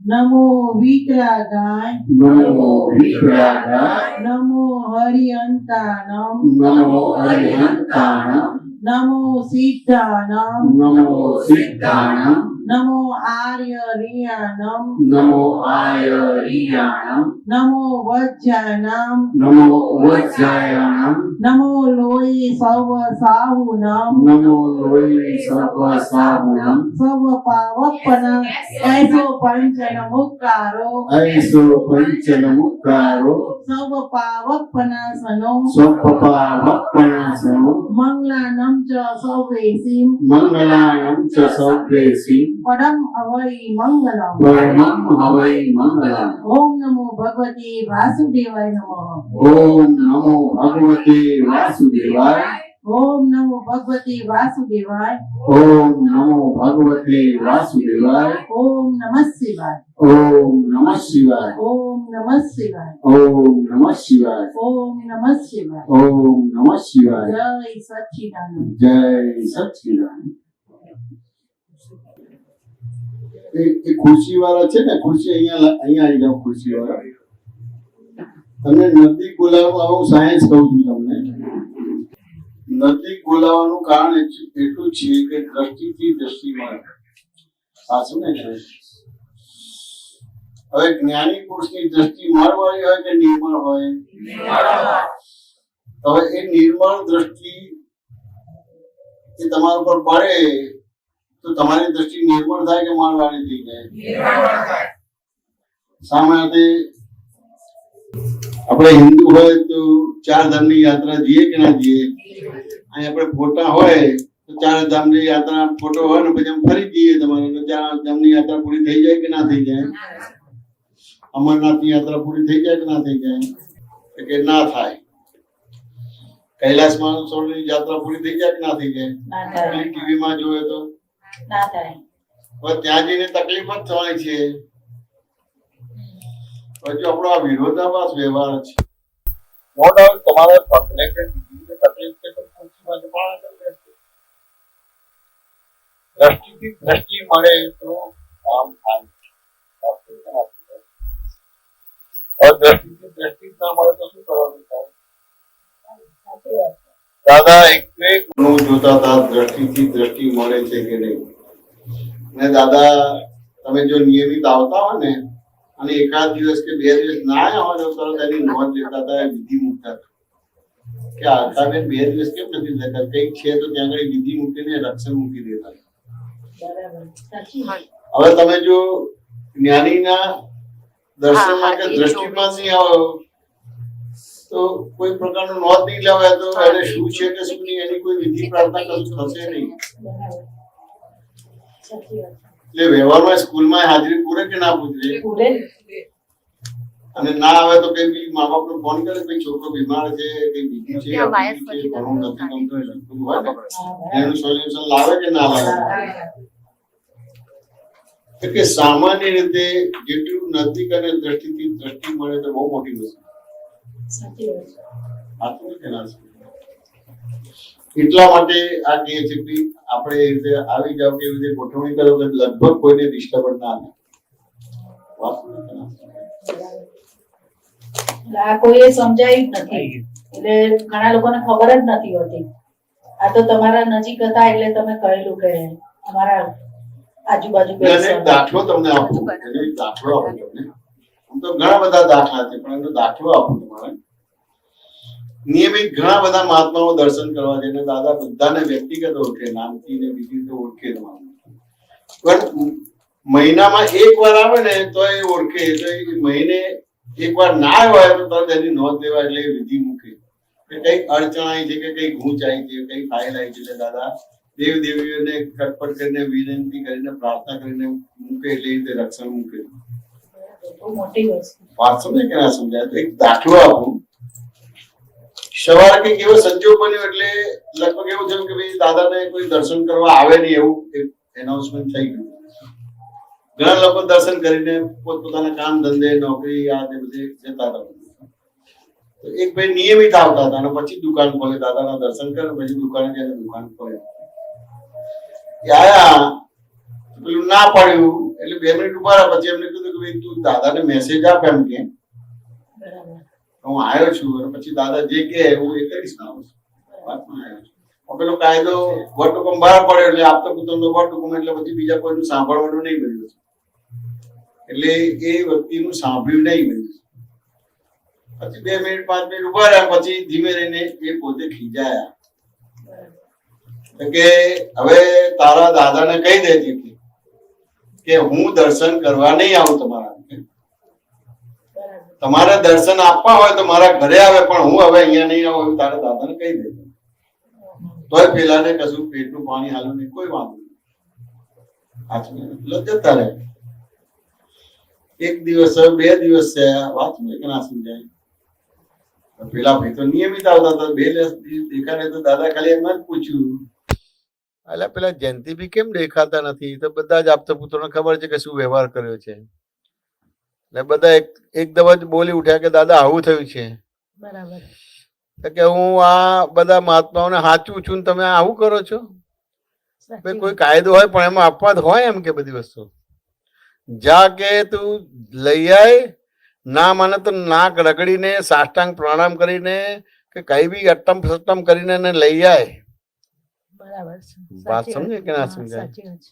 નમો વિતરાગાય, નમો વિતરાગાય, નમો હરિયંતાનમ, નમો હરિહંતાણમ, નમો સિદ્ધાનમ, નમો સિદ્ધાણમ, નમો આર્ય રિયાનમ, નમો આયરિયાણમ, નમો વજ્જાનમ, નમો વજ્જાયાણમ, નમો લોય serve સાહુનમ, નમો લોય સર્વ સાહુણમ, serve પાવપન એસો પંચન મુક્કારો, ऐसो पंचन मुक्कारो, serve પાવપનાસનો, स्वपपावपनासनो, મંગલાનમ ચ સૌવેસીમ, मंगलाणं च सौदेशी, પરમ અવૈ મંગલમ. परमं हवै मंगलम्। ઓમ નમો ભગવતે વાસુદેવાય નમઃ. ओम नमो भगवते वासुदेवाय, ઓમ નમો ભગવતે વાસુદેવાય. ओम नमो भगवते वासुदेवाय, ઓમ નમઃ શિવાય. ओम नमः शिवाय, ઓમ નમઃ શિવાય. ओम नमः शिवाय, ઓમ નમઃ શિવાય. ओम नमः शिवाय। જય સચ્ચિદાનંદ. जय सच्चिदानंद। એ ખુરશી વાળા છે ને, ખુરશી અહીંયા આવી જાવ, ખુરશી વાળા તમને નજીક બોલાવવા આવું સાયન્સ કહું છું તમને. નજીક બોલાવવાનું કારણ એટલું છે કે દ્રષ્ટિથી દ્રષ્ટિ મળે. સાચું ને? હવે જ્ઞાની પુરુષની દ્રષ્ટિ મળવાળી હોય કે નિર્મળ હોય? હવે એ નિર્મળ દ્રષ્ટિ એ તમારા ઉપર પડે તો તમારી દ્રષ્ટિ નિર્મળ થાય કે મળવાળી થઈ જાય? શા માટે? આપણે હિન્દુ હોય તો ચાર ધામની યાત્રા જઈએ કે ના જઈએ? અહીં આપણે ફોટા હોય તો ચાર ધામની યાત્રા ફોટો હોય ને પછી ફરી જઈએ. તમારે તો ચાર ધામની યાત્રા પૂરી થઈ જાય કે ના થઈ જાય? અમરનાથની યાત્રા પૂરી થઈ જાય કે ના થઈ જાય? કે ના થાય. કૈલાસ માનસરોવરની યાત્રા પૂરી થઈ જાય કે ના થઈ જાય? ટીવીમાં જોયે તો ના થાય. હવે ત્યાં જઈને તકલીફ જ થવાની છે. પછી આપણો આ વિરોધાભાસ વ્યવહાર છે. નો ડાઉટ તમારા પગને કે બીજીને તકલીફ છે તો ખુશીમાં જમાણા કરી લેશે. દ્રષ્ટિથી દ્રષ્ટિ મળે તો આમ થાય. હવે દ્રષ્ટિથી દ્રષ્ટિ ના મળે તો શું કરવાનું થાય? દાદા એક જોતા હતા દ્રષ્ટિથી દ્રષ્ટિ મળે છે કે નહીં. ને દાદા તમે જો નિયમિત આવતા હોય ને અને એકાદ દિવસ કે બે દિવસ ના આવ્યા હોય તો તરત એની નોંધ લેતા હતા, વિધિ મૂકતા હતા કે આખા બેન 2 દિવસ કેમ નથી થતા, કંઈક છે તો ત્યાં આગળ વિધિ મૂકીને રક્ષણ મૂકી દેતા. હવે તમે જો જ્ઞાનીના દર્શનમાં કે દ્રષ્ટિમાં નહીં આવો તો કોઈ પ્રકારનું નોંધ નહીં લેવાય તો એને શું છે કે શું નહીં એની કોઈ વિધિ પ્રાર્થના કશું થશે નહીં. એટલે વ્યવહારમાં સ્કૂલમાં હાજરી પૂરે કે ના પૂરે? અને ના આવે તો કઈ બી મા બાપ ફોન કરે કે છોકરો બીમાર છે કે બીજું છે ભણવું નથી ગમતું હોય ને એનું સોલ્યુશન લાવે કે ના લાવે? કે સામાન્ય રીતે જેટલું નજીક અને દ્રષ્ટિથી દ્રષ્ટિ મળે તો બહુ મોટી વસ્તુ. એટલા માટે આ કહે છે કે આપણે એ રીતે આવી જાવ કે એવી રીતે ગોઠવણી કરો કે લગભગ કોઈને ડિસ્ટર્બન્સ ના થાય. આ કોઈએ સમજાયું જ નથી એટલે ઘણા લોકોને ખબર જ નથી હોતી. આ તો તમારા નજીક હતા એટલે તમે કહેલું કે અમારા આજુબાજુ દાખલો તમને આપું. દાખલો આપું તમને. આમ તો ઘણા બધા દાખલા છે પણ એનો દાખલો આપું તમારે. નિયમિત ઘણા બધા મહાત્માઓ દર્શન કરવા છે. દાદા બધાને વ્યક્તિગત ઓળખે, નામથી ને બીજી રીતે ઓળખે. પણ મહિનામાં એક વાર આવે ને તો એ ઓળખે. તો એ મહિને એક વાર ના આવ્યો તો તરત એની નોંધ લેવા એટલે વિધિ મૂકે કે કઈક અડચણ આવી છે કે કઈક ઘૂંચ આવી છે, કઈ ફાઇલ આવી છે. એટલે દાદા દેવ દેવીઓને ખટપટ કરીને વિનંતી કરીને પ્રાર્થના કરીને મૂકે એટલે રીતે રક્ષણ મૂકે. વાત સમજે કે ના સમજાય? તો એક દાખલો આપું. સવારે કઈક એવો સંજોગ બન્યો એટલે લગભગ એવું થયું કે ભાઈ દાદાને કોઈ દર્શન કરવા આવે નહીં એવું એનાઉન્સમેન્ટ થઈ ગયું. ઘણા લોકો દર્શન કરીને પોતપોતાના કામ ધંધે નોકરી આ તે બધે જતા હતા. તો એક ભાઈ નિયમિત આવતા હતા અને પછી દુકાન ખોલે. દાદાના દર્શન કરે પછી દુકાને જઈને દુકાન ખોલે. આયા પેલું ના પડ્યું એટલે 2 મિનિટ ઉભા રહ્યા. પછી એમને કીધું કે ભાઈ તું દાદાને મેસેજ આપ એમ કે બરાબર. હું આવ્યો છું અને પછી દાદા જે કે હું એ કરીશ ને વાતમાં આવ્યો છું. પેલો કાયદો વટહુકમ બહાર પડ્યો એટલે આપતો પુત્રનો વટહુકમ એટલે પછી બીજા કોઈનું સાંભળવાનું નહીં બન્યું. એટલે એ વ્યક્તિનું સાંભળ્યું નહીં બન્યું. પછી 2 મિનિટ 5 મિનિટ ઉભા રહ્યા. પછી ધીમે રહીને એ પોતે ખીજાયા કે હવે તારા દાદાને કહી દેજે કે હું દર્શન કરવા નહીં આવું તમારા. તમારે દર્શન આપવા હોય તો મારા ઘરે આવે, પણ હું હવે અહીંયા નહીં આવું એવું તારા દાદાને કહી દેજે. તોય પેલાને કશું પેટનું પાણી હાલું નહીં, કોઈ વાંધો નહીં. જતા રહે. 1 દિવસ 2 દિવસ થયા, વાંચું કે ના સમજાય. પેલા ભાઈ તો નિયમિત આવતા હતા. 2 દિવસ દેખાડે તો દાદા ખાલી એમ જ પૂછ્યું, એટલે પેલા જયંતિભાઈ કેમ દેખાતા નથી? તો બધા જ આપતા પુત્રોને ખબર છે કે શું વ્યવહાર કર્યો છે. એટલે બધા એકદમ જ બોલી ઉઠ્યા કે દાદા આવું થયું છે. બરાબર. કે હું આ બધા મહાત્માઓને સાચું છું ને તમે આવું કરો છો? કોઈ કાયદો હોય પણ એમાં અપવાદ હોય એમ કે બધી વસ્તુ. જા કે તું લઈ આય, ના માને તો નાક રગડીને સાષ્ટાંગ પ્રણામ કરીને કે કઈ બી અટ્ટમ સટ્ટમ કરીને એને લઈ આય. બરાબર છે. વાત સમજે કે ના સમજાય? સાચી વાત છે.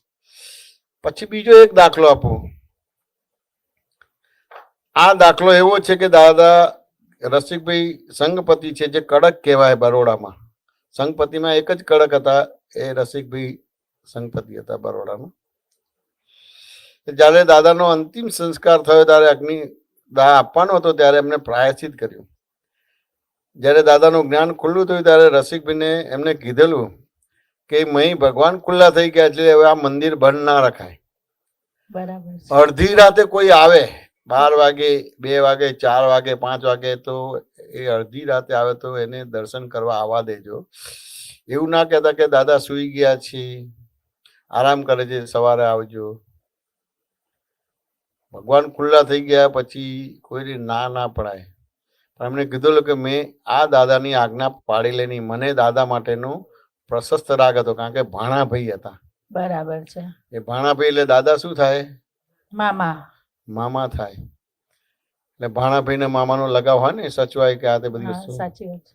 પછી બીજો એક દાખલો આપો. આ દાખલો એવો છે કે દાદા રસિકભાઈ સંઘપતિ છે, જે કડક કહેવાય બરોડામાં. સંઘપતિમાં એક જ કડક હતા, એ રસિકભાઈ સંઘપતિ હતા બરોડામાં. જયારે દાદાનો અંતિમ સંસ્કાર થયો ત્યારે અગ્નિ દાહ આપવાનો હતો ત્યારે એમને પ્રાયશ્ચિત કર્યું. જયારે દાદાનું જ્ઞાન ખુલ્લું થયું ત્યારે રસિકભાઈને એમને કીધેલું કે મહી ભગવાન ખુલ્લા થઈ ગયા એટલે હવે આ મંદિર બંધ ના રખાય. બરાબર. અડધી રાતે કોઈ આવે, 12 વાગે, 2 વાગે, 4 વાગે, 5 વાગે, તો એ અડધી રાતે આવે તો એને દર્શન કરવા આવવા દેજો. એવું ના કહેતા કે દાદા સુઈ ગયા છે, આરામ કરે છે, સવારે આવજો. ભગવાન ખુલ્લા થઈ ગયા પછી કોઈ ના પડાય. પણ એમને કીધું કે મેં આ દાદાની આજ્ઞા પાડી લેની. મને દાદા માટેનો પ્રશસ્ત રાગ હતો, કારણ કે ભાણાભાઈ હતા. બરાબર છે. એ ભાણાભાઈ એટલે દાદા શું થાય? મામા. મામા થાય. એટલે ભાણાભાઈ ને મામાનો લગાવ હોય ને, સચવાય કે આ તે બધી વસ્તુ. સાચી વાત.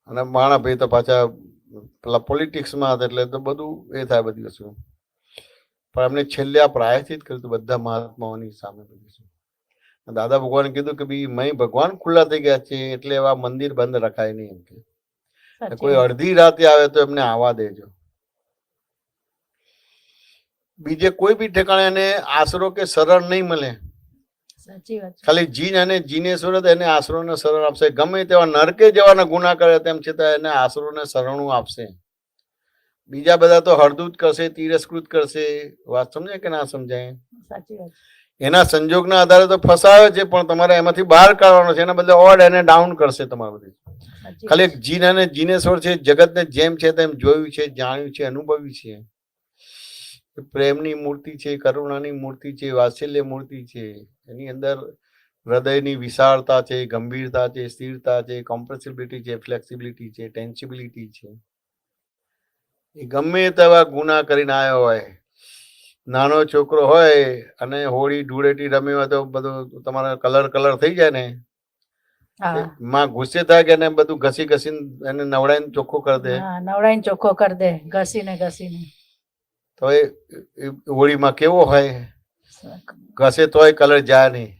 અને ભાણાભાઈ તો પાછા પેલા પોલિટિક્સમાં હતા એટલે તો બધું એ થાય બધી વસ્તુ. પણ એમને છેલ્લે આ પ્રાયશ્ચિત કર્યું હતું બધા મહાત્માઓની સામે બધી. દાદા ભગવાને કીધું કે ભાઈ મય ભગવાન ખુલ્લા થઈ ગયા છે એટલે એવા મંદિર બંધ રખાય નહીં એમ કે. કોઈ અડધી રાતે આવે તો એમને આવવા દેજો. બીજે કોઈ બી ઠેકાણે એને આશરો કે શરણ નહીં મળે. સાચી વાત. ખાલી જીન અને જીનેશ્વર જ એને આશરો ને શરણ આપશે. ગમે તેવા નરકે જવાના ગુના કરે તેમ છતાં એને આશરો ને શરણું આપશે. બીજા બધા તો હળદૂત કરશે, તિરસ્કૃત કરશે. વાત સમજાય કે ના સમજાય? સાચી વાત. એના સંજોગના આધારે તો ફસાવે છે, પણ તમારે એમાંથી બહાર કાઢવાનો છે. એના બદલે ઓડ એને ડાઉન કરશે તમારું બધું. ખાલી એક જીન અને જીનેશ્વર છે, જગતને જેમ છે તેમ જોયું છે, જાણ્યું છે, અનુભવ્યું છે. પ્રેમની મૂર્તિ છે, કરુણાની મૂર્તિ છે, વાત્સલ્ય મૂર્તિ છે. એની અંદર હૃદયની વિશાળતા છે, ગંભીરતા છે, સ્થિરતા છે, કોમ્પ્રેસિબિલિટી છે, ફ્લેક્સિબિલિટી છે, ટેન્સિબિલિટી છે. એ ગમે તેવા ગુના કરીને આવ્યો હોય, નાનો છોકરો હોય અને હોળી ધૂળેટી રમ્યો હોય તો બધું તમારે કલર થઈ જાય ને, માં ગુસ્સે થાય કે એને બધું ઘસી એને નવડાઈને ચોખ્ખો કરી દે. નવડાઈને ચોખ્ખો કરી દે, ઘસીને. તો એ હોળીમાં કેવો હોય, ઘસે તોય કલર જાય નહીં.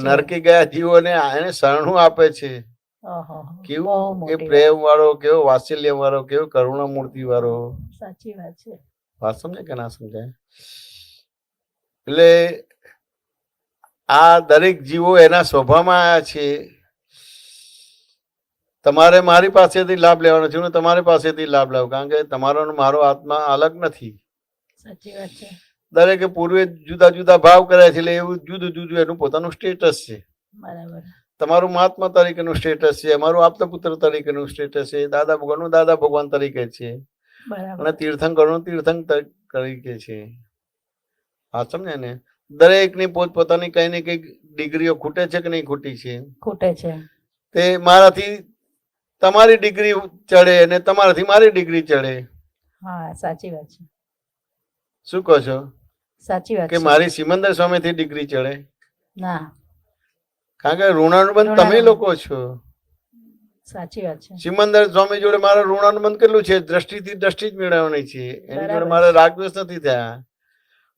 નરકી ગયા જીવોને એને શરણું આપે છે. કેવું એ પ્રેમ વાળો, કેવો વાત્સલ્ય વાળો, કેવો કરુણા મૂર્તિ વાળો. સાચી વાત છે. વાત સમજાય કે ના સમજાય? એટલે આ દરેક જીવો એના સ્વભાવમાં આવ્યા છે. તમારે મારી પાસેથી લાભ લેવાનો છે, હું તમારી પાસેથી લાભ લાવું, કારણ કે તમારો મારો આત્મા અલગ નથી. સાચી વાત છે. દરેકે પૂર્વે જુદા જુદા ભાવ કર્યા છે, એટલે એવું જુદું જુદું એનું પોતાનું સ્ટેટસ છે. બરાબર. તમારું મહાત્મા તરીકેનું સ્ટેટસ છે, અમારું આપતા પુત્ર તરીકેનું સ્ટેટસ છે, દાદા ભગવાનનું દાદા ભગવાન તરીકે છે, અને તીર્થંકરનું તીર્થંકર તરીકે છે. હા, સમજે ને? દરેકની પોતપોતાની કઈ ને કઈ ડિગ્રીઓ ખૂટે છે કે નહીં ખૂટી છે? ખૂટે છે. તે મારાથી તમારી ડિગ્રી ચડે અને તમારાથી મારી ડિગ્રી ચડે. હા, સાચી વાત છે. શું કહો છો? સાચી વાત કે છે. મારી સિમંદર સ્વામીથી ડિગ્રી ચડે? ના, કારણ કે ઋણાનુબંધ તમે ઋણાનુબંધ. લોકો છો. સાચી વાત છે. સિમંદર સ્વામી જોડે મારો ઋણાનુબંધ કેટલું છે? દ્રષ્ટિથી દ્રષ્ટિ જ મેળવવાની છે. એની જોડે બરાબર મારે છે. રાગદ્વેષ નથી થયા.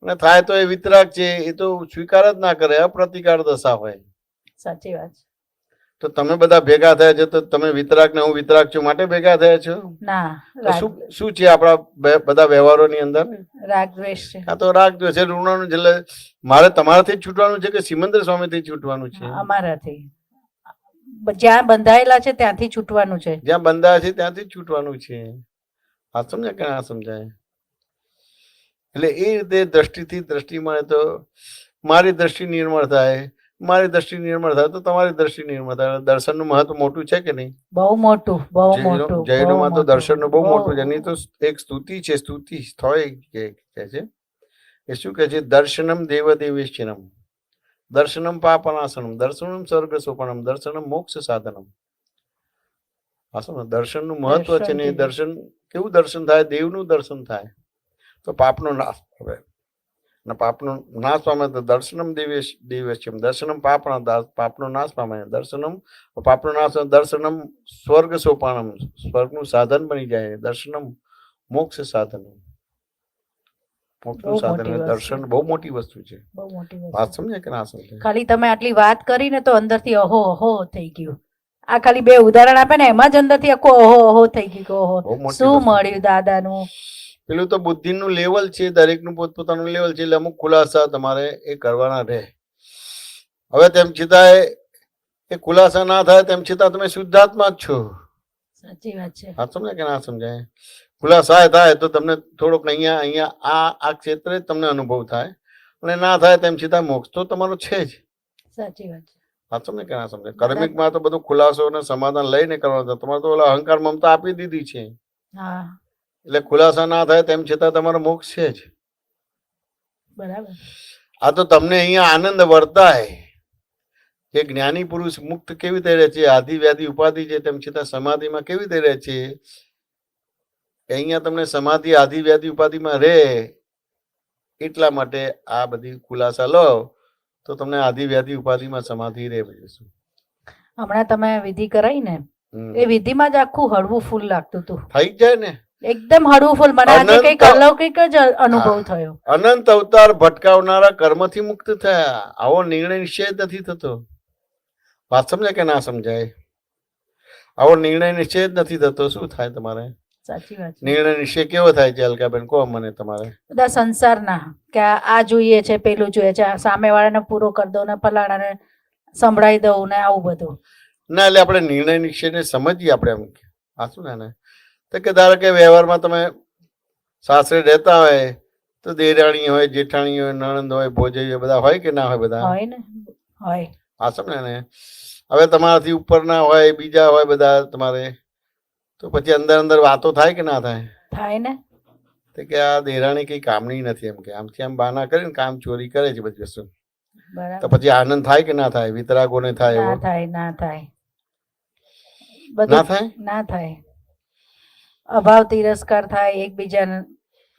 અને થાય તો એ વિતરાગ છે, એ તો સ્વીકાર જ ના કરે, અપ્રતિકાર દશા હોય. સાચી વાત છે. તો તમે બધા ભેગા થયા છો, તો તમે વિતરાગ ને હું વિતરાગ છું માટે ભેગા થયા છો? ના, તો શું છે આપણા બધા વ્યવહારોની અંદર? રાગ દ્વેષ છે. આ તો રાગ દ્વેષ છે, ઋણાનું. એટલે મારે તમારાથી જ છૂટવાનું છે કે સિમંદર સ્વામીથી છૂટવાનું છે? અમારાથી. જ્યાં બંધાયેલા છે ત્યાંથી છૂટવાનું છે. જ્યાં બંધાયા છે ત્યાંથી જ છૂટવાનું છે. આ સમજાય કે ના સમજાય? એટલે એ રીતે દ્રષ્ટિથી દ્રષ્ટિ મળે તો મારી દ્રષ્ટિ નિર્મળ થાય, મારી દ્રષ્ટિ નિર્મળ થાય તો તમારી દ્રષ્ટિ નિર્મળ થાય. દર્શનનું મહત્વ મોટું છે કે નહીં? બહુ મોટું, બહુ મોટું. જૈનોમાં તો દર્શનનું બહુ મોટું છે. એની તો એક સ્તુતિ છે, સ્તુતિ સ્થોય કે છે. એ શું કે છે? દર્શનમ દેવ દેવેશ્ચરમ, દર્શનમ પાપનાશનમ, દર્શનમ સ્વર્ગ સોપનમ, દર્શનમ મોક્ષ સાધનમ. દર્શનનું મહત્વ છે ને. દર્શન કેવું દર્શન થાય? દેવનું દર્શન થાય તો પાપનો નાશ પામે. અને પાપનો નાશ પામે તો દર્શનમ દેવેશ્ચરમ, દર્શનમ પાપનો નાશ પામે. દર્શનમ પાપનો નાશ, દર્શનમ સ્વર્ગ સોપાનમ, સ્વર્ગનું સાધન બની જાય. દર્શનમ મોક્ષ સાધનમ, મોક્ષનું સાધન. દર્શન બહુ મોટી વસ્તુ છે. બહુ મોટી વસ્તુ. વાત સમજે કે ના સમજે? ખાલી તમે આટલી વાત કરીને તો અંદરથી અહો અહો થઈ ગયું. આ ખાલી બે ઉદાહરણ આપે ને એમાં જ અંદરથી આખો અહો અહો થઈ ગયું. ઓહો, શું મળ્યું દાદાનું. પેલું તો બુદ્ધિનું લેવલ છે, દરેકનું પોતપોતાનું લેવલ છે. એટલે અમુક ખુલાસા તમારે એ કરવાના રહે. હવે તેમ છતાંય એ ખુલાસા ના થાય તેમ છતાં તમે શુદ્ધાત્મા જ છો. સાચી વાત છે. હા, સમજાય કે ના સમજાય? ખુલાસા થાય તો તમને થોડોક અહીંયા આ ક્ષેત્રે જ તમને અનુભવ થાય. અને ના થાય તેમ છતાં મોક્ષ તો તમારો છે જ. સાચી વાત છે. હા, સમજે કે ના સમજાય? કર્મિકમાં તો બધું ખુલાસો અને સમાધાન લઈને કરવાનું. તમારે તો ઓલા અહંકાર મમતા આપી દીધી છે. હા, એટલે ખુલાસા ના થાય તેમ છતાં તમારો મોક્ષ છે જ. બરાબર. આ તો તમને અહીંયા આનંદ વર્તાય કે જ્ઞાની પુરુષ મુક્ત કેવી રીતે રહે છે, આધિ વ્યાધિ ઉપાધિ છે તેમ છતાં સમાધિમાં કેવી રીતે રહે છે. અહીંયા તમને સમાધિ આધિ વ્યાધિ ઉપાધિમાં રહે એટલા માટે આ બધી ખુલાસા લો તો તમને આધિ વ્યાધિ ઉપાધિમાં સમાધિ રહે. હમણાં તમે વિધિ કરાઈ ને, એ વિધિમાં જ આખું હળવું ફૂલ લાગતું હતું. થઈ જાય ને એકદમ હળવું ફૂલ. મને આજે કંઈક અલૌકિક જ અનુભવ થયો. અનંત અવતાર ભટકાવનારા કર્મથી મુક્ત થયા. આવો નિર્ણય નિશ્ચય નથી થતો. વાત સમજાય કે ના સમજાય? આવો નિર્ણય નિશ્ચય જ નથી થતો. શું થાય તમારે? સાચી વાત. નિર્ણય નિશ્ચય કેવો થાય છે અલકાબેન? કહો મને તમારે. બધા સંસારના કે આ જોઈએ છે, પેલું જોઈએ છે, સામેવાળાને પૂરો કરી દઉં ને ફલાણાને સંભળાઈ દઉં ને આવું બધું. ના, એટલે આપણે નિર્ણય નિશ્ચયને સમજીએ. આપણે એમ આ શું ને તો કે ધારો કે વ્યવહારમાં તમે સાસરે રહેતા હોય તો દેરાણી હોય, જેઠાણી હોય, નણંદ હોય, ભોજાઈ બધા હોય કે ના હોય? બધા હોય ને, હોય. આ સમજે ને? હવે તમારાથી ઉપરના હોય, બીજા હોય બધા તમારે, તો પછી અંદર અંદર વાતો થાય કે ના થાય? થાય ને. તો કે આ દેરાણી કઈ કામની નથી, એમ કે આમથી આમ બહાના કરીને કામ ચોરી કરે છે બધી વસ્તુ. તો પછી આનંદ થાય કે ના થાય? વિતરાગોને થાય? ના થાય, ના થાય. ના થાય, ના થાય. અભાવ તિરસ્કાર થાય એકબીજાને.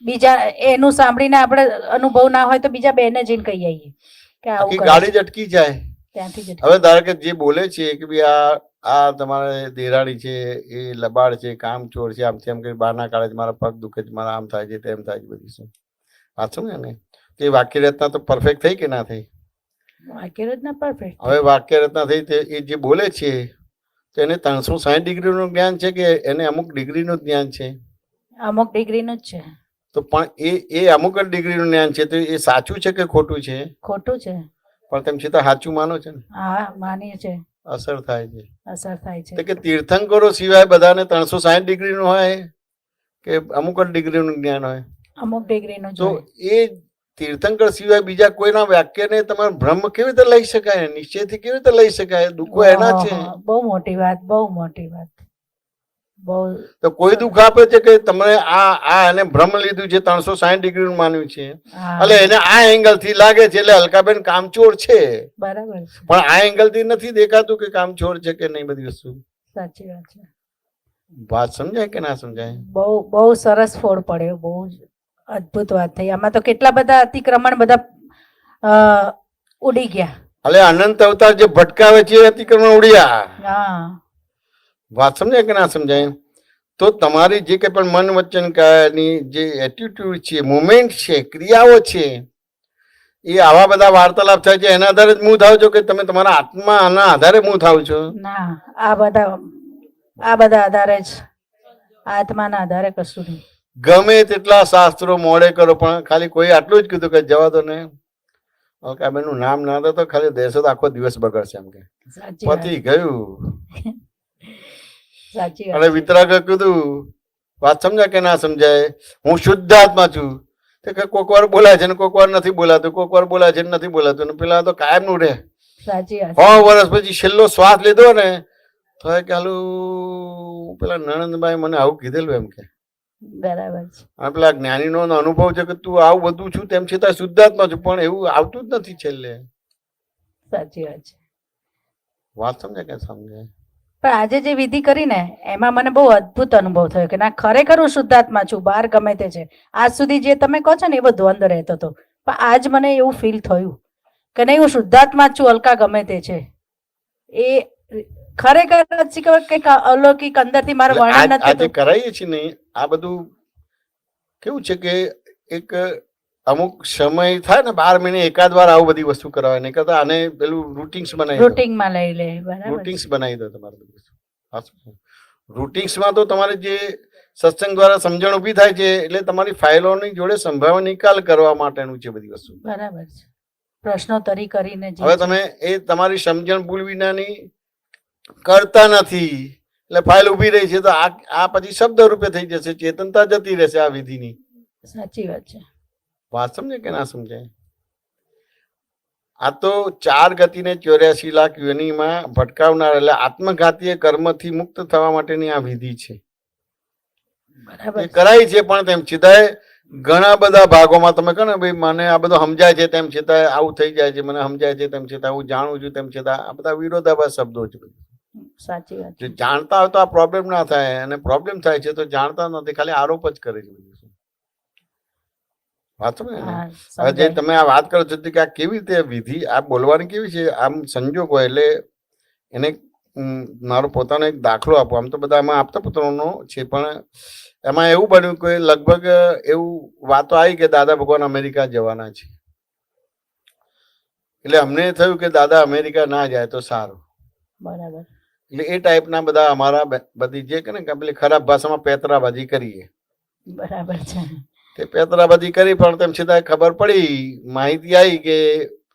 બીજા એનું સાંભળીને આપણે અનુભવ ના હોય તો બીજા બેને જઈને કહી આવીએ કે આવું ગાડી જ અટકી જાય. ત્યાંથી હવે ધારો કે જે બોલે છે કે ભાઈ આ તમારે દેરાણી છે, એ લબાડ છે, કામ ચોર છે, આમથી આમ કઈ બહારના કાઢે છે, મારા પગ દુખે છે, મારા આમ થાય છે, તેમ થાય છે, બધી શું વાંચું ને તે વાક્ય રચના તો પરફેક્ટ થઈ કે ના થઈ? વાક્ય રચના પરફેક્ટ. હવે વાક્ય રચના થઈ તે એ જે બોલે છે તો એને 360 ડિગ્રીનું જ્ઞાન છે કે એને અમુક ડિગ્રીનું જ્ઞાન છે? અમુક ડિગ્રીનું જ છે. તો પણ એ અમુક જ ડિગ્રીનું જ્ઞાન છે તો એ સાચું છે કે ખોટું છે? ખોટું છે. પણ તેમ છતાં સાચું માનો છે ને? હા, માનીએ છે. અસર થાય છે. અસર થાય છે. કે તીર્થંકરો સિવાય બધાને 360 ડિગ્રીનું હોય કે અમુક જ ડિગ્રીનું જ્ઞાન હોય? અમુક ડિગ્રીનું. તો એ તીર્થંકર સિવાય બીજા કોઈના વાક્યને તમારે બ્રહ્મ કેવી રીતે લઈ શકાય? નિશ્ચયથી કેવી રીતે લઈ શકાય? દુઃખો એના છે. બહુ મોટી વાત, બહુ મોટી વાત. તો કોઈ દુઃખ આપે છે કે તમે આ એને બ્રહ્મ લીધું છે, 360 ડિગ્રીનું માન્યું છે, એટલે એને આ એંગલ થી લાગે છે એટલે અલકાબેન કામચોર છે. બરાબર. પણ આ એંગલ થી નથી દેખાતું કે કામચોર છે કે નહીં બધી વસ્તુ. સાચી વાત છે. વાત સમજાય કે ના સમજાય? બહુ સરસ ફોડ પડ્યો. બહુ અદ્ભુત વાત થઈ. આમાં તો કેટલા બધા અતિક્રમણ બધા ઉડી ગયા. એટલે અનંત અવતાર જે ભટકાવે છે એ અતિક્રમણ ઉડ્યા. હા, વાત સમજાય કે ના સમજાય? તો તમારી જે કંઈ પણ મન વચન કાયાની જે એટીટ્યુડ છે, મુમેન્ટ છે, ક્રિયાઓ છે, એ આવા બધા વાર્તાલાપ થાય છે એના આધારે જ મૂવ થાવ છો કે તમે તમારા આત્માના આધારે મૂવ થાવ છો? ના, આ બધા આધારે જ, આત્માના આધારે કશું નહીં. ગમે તેટલા શાસ્ત્રો મોડે કરો પણ ખાલી કોઈ આટલું જ કીધું કે જવા દો ને, અલકાબેનનું નામ ના દો તો ખાલી દેશો તો આખો દિવસ બગડશે એમ કે સાચી વાત. પતી ગયું. સાચી અને વાત. વિતરાગે કીધું, વાત સમજાય કે ના સમજાય? હું શુદ્ધ આત્મા છું. તો કે કોક વાર બોલાય છે ને કોક વાર નથી બોલાતું, કોક વાર બોલાય છે ને નથી બોલાતું, ને પેલા તો કાયમ નું રહે. સાચી વાત. 100 વર્ષ પછી છેલ્લો શ્વાસ લીધો ને તો કે હાલું પેલા નણંદભાઈ મને આવું કીધેલું એમ કે. બરાબર છે. અને પેલા જ્ઞાનીનો અનુભવ છે કે તું આવું બધું છું તેમ છતાં શુદ્ધાત્મા છું, પણ એવું આવતું જ નથી છેલ્લે. સાચી વાત છે. વાત સમજે કે સમજે? પણ આજે જે વિધિ કરી ને એમાં મને બહુ અદ્ભુત અનુભવ થયો કે ના, ખરેખર હું શુદ્ધાત્મા છું. બહાર ગમે તે છે, આજ સુધી જે તમે કહો છો ને એ બધું અંદર રહેતો હતો, પણ આજ મને એવું ફીલ થયું કે નહીં, હું શુદ્ધાત્મા જ છું. અલકા ગમે તે છે એ ખરેખર કંઈક અલૌકિક અંદરથી મારું વર્ણન નથી આજે થતું. કરાઈએ છીએ ને આ બધું કેવું છે કે એક અમુક સમય થાય ને 12 મહિને એકાદ વાર આવું બધી વસ્તુ કરાવે, નહીં કરતા આને પેલું રૂટિન્સ બનાવી દો. રૂટિનમાં લઈ લે. બરાબર. રૂટિન્સ બનાવી દો તમારે બધી વસ્તુ. રૂટિન્સમાં તો તમારે જે સત્સંગ દ્વારા સમજણ ઊભી થાય છે એટલે તમારી ફાઇલોની જોડે સંભાવના નિકાલ કરવા માટેનું છે બધી વસ્તુ. બરાબર છે. પ્રશ્નોત્તરી કરીને જે હવે તમે એ તમારી સમજણ ભૂલ વિનાની કરતા નથી એટલે ફાઇલ ઊભી રહી છે, તો આ પછી શબ્દ રૂપે થઈ જશે, ચેતનતા જતી રહેશે આ વિધિની. સાચી વાત છે. વાત સમજે કે ના સમજાય? આ તો 4 ગતિને 84 લાખ યોનિમાં ભટકાવનાર એટલે આત્મઘાતીય કર્મથી મુક્ત થવા માટેની આ વિધિ છે. બરાબર એ કરાય છે, પણ તેમ છતાંય ઘણા બધા ભાગોમાં તમે કહો ને ભાઈ મને આ બધું સમજાય છે તેમ છતાં આવું થઈ જાય છે, મને સમજાય છે તેમ છતાં હું જાણું છું તેમ છતાં આ બધા વિરોધાભાસ શબ્દો છે. સાચી વાત. જો જાણતા હોય તો આ પ્રોબ્લેમ ના થાય, અને પ્રોબ્લેમ થાય છે તો જાણતા નથી, ખાલી આરોપ જ કરે છે. વાત સમજે ને? હવે જે તમે આ વાત કરો છો કે આ કેવી રીતે વિધિ આ બોલવાની કેવી છે, આમ સંજોગ હોય એટલે એને મારો પોતાનો એક દાખલો આપો. આમ તો બધા એમાં આપતા પુત્રોનો છે, પણ એમાં એવું બન્યું કે લગભગ એવું વાતો આવી કે દાદા ભગવાન અમેરિકા જવાના છે, એટલે અમને થયું કે દાદા અમેરિકા ના જાય તો સારું. બરાબર. એટલે એ ટાઈપના બધા અમારા બધી જે કે ને કે પેલી ખરાબ ભાષામાં પેતરાબાજી કરીએ. બરાબર છે. તે પેતરાબાજી કરી, પણ તેમ છતાં ખબર પડી, માહિતી આવી કે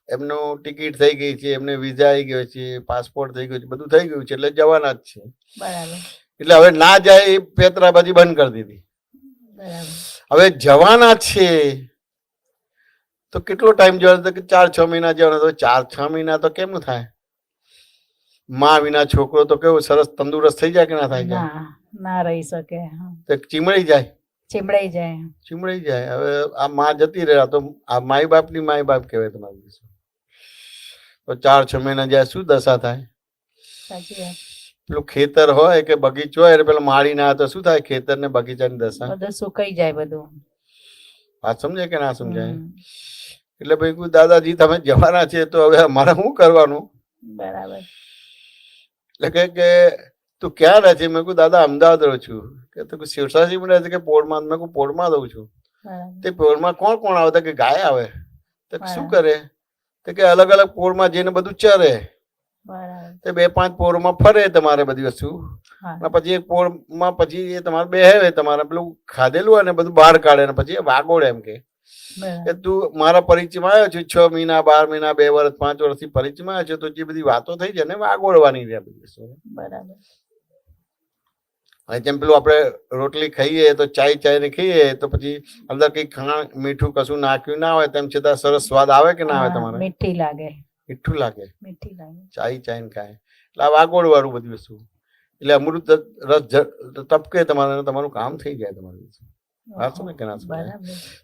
એમનો ટિકિટ થઈ ગઈ છે, એમને વિઝા આવી ગયો છે, પાસપોર્ટ થઈ ગયો છે, બધું થઈ ગયું છે, એટલે જવાના જ છે. બરાબર. એટલે હવે ના જાય એ પેતરાબાજી બંધ કરી દીધી. બરાબર. હવે જવાના છે તો કેટલો ટાઈમ જવાનો? કે 4-6 મહિના જવાનો. તો 4-6 મહિના તો કેમનું થાય? માં વિના છોકરો તો કેવું સરસ તંદુરસ્ત થઈ જાય કે ના થાય? ના, ના રહી શકે. તો ચીમળી જાય. ચીમડાઈ જાય. ચીમળી જાય. હવે આ માં જતી રહ્યા તો આ માય બાપની માય બાપ કહેવાય તમારી. તો 4-6 મહિના જાય શું દશા થાય? સાચી વાત. પેલું ખેતર હોય કે બગીચો હોય પેલા માળી ના તો શું થાય? ખેતર ને બગીચાની દશા બધું સુકાઈ જાય બધું. વાત સમજે કે ના સમજાય? એટલે ભાઈ કોઈ દાદાજી તમે જવાના છે તો હવે અમારે શું કરવાનું? બરાબર. એટલે કે તું ક્યાં રહે છે? મેં કહ્યું દાદા અમદાવાદ રહું છું. કે તું શિવસાજી રહે છે કે પોળમાં? મેં કહ્યું પોળમાં રહું છું. તે પોળમાં કોણ કોણ આવે? કે ગાય આવે. તો શું કરે? તો કે અલગ અલગ પોળમાં જઈને બધું ચરે. તે 2-5 પોળમાં ફરે તમારે બધી વસ્તુ, પછી એક પોળમાં પછી એ તમારે બેહે, તમારે પેલું ખાધેલું હોય ને બધું બહાર કાઢે ને પછી વાગોડે. એમ કે તું મારા પરિચયમાં આવ્યો છું, 6 મહિના 12 મહિના 2 વર્ષ 5 વર્ષથી પરિચયમાં આવ્યો છે, તો જે બધી વાતો થઈ છે ને વાગોડવાની રહે બધી વસ્તુ. બરાબર. અને જેમ પેલું આપણે રોટલી ખાઈએ તો ચાય ને ખાઈએ તો પછી અંદર કઈ ખાંડ મીઠું કશું નાખ્યું ના હોય તેમ છતાં સરસ સ્વાદ આવે કે ના આવે? તમારે મીઠી લાગે. મીઠું લાગે. મીઠી લાગે. ચાય ને ખાય એટલે આ વાગોડવાળું બધી વસ્તુ. એટલે અમૃત રસ ટપકે તમારે, તમારું કામ થઈ જાય તમારું.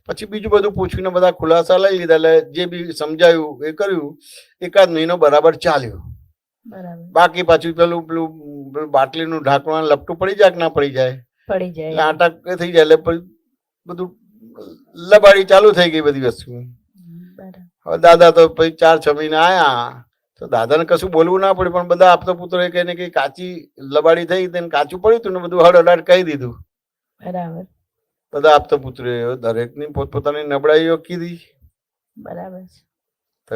પછી બીજું બધું પૂછ્યું ને બધા ખુલાસા લઈ લીધા. એટલે જે બી સમજાયું એ કર્યું. 1 મહિનો બરાબર ચાલ્યો. બાકી પાછું પેલું બાટલીનું ઢાંકણું લપટું પડી જાય કે ના પડી જાય? પડી જાય. એટલે આટા થઈ જાય એટલે બધું લબાડી ચાલુ થઈ ગઈ બધી વસ્તુ. બરાબર. હવે દાદા તો પછી 4-6 મહિના આયા તો દાદાને કશું બોલવું ના પડ્યું, પણ બધા આપતો પુત્રો કહીને કે કાચી લબાડી થઈ તેને કાચું પડ્યું હતું ને બધું હળહળાટ કહી દીધું. બરાબર. બધા આપતો પુત્રો દરેકની પોતપોતાની નબળાઈઓ કીધી. બરાબર છે. તો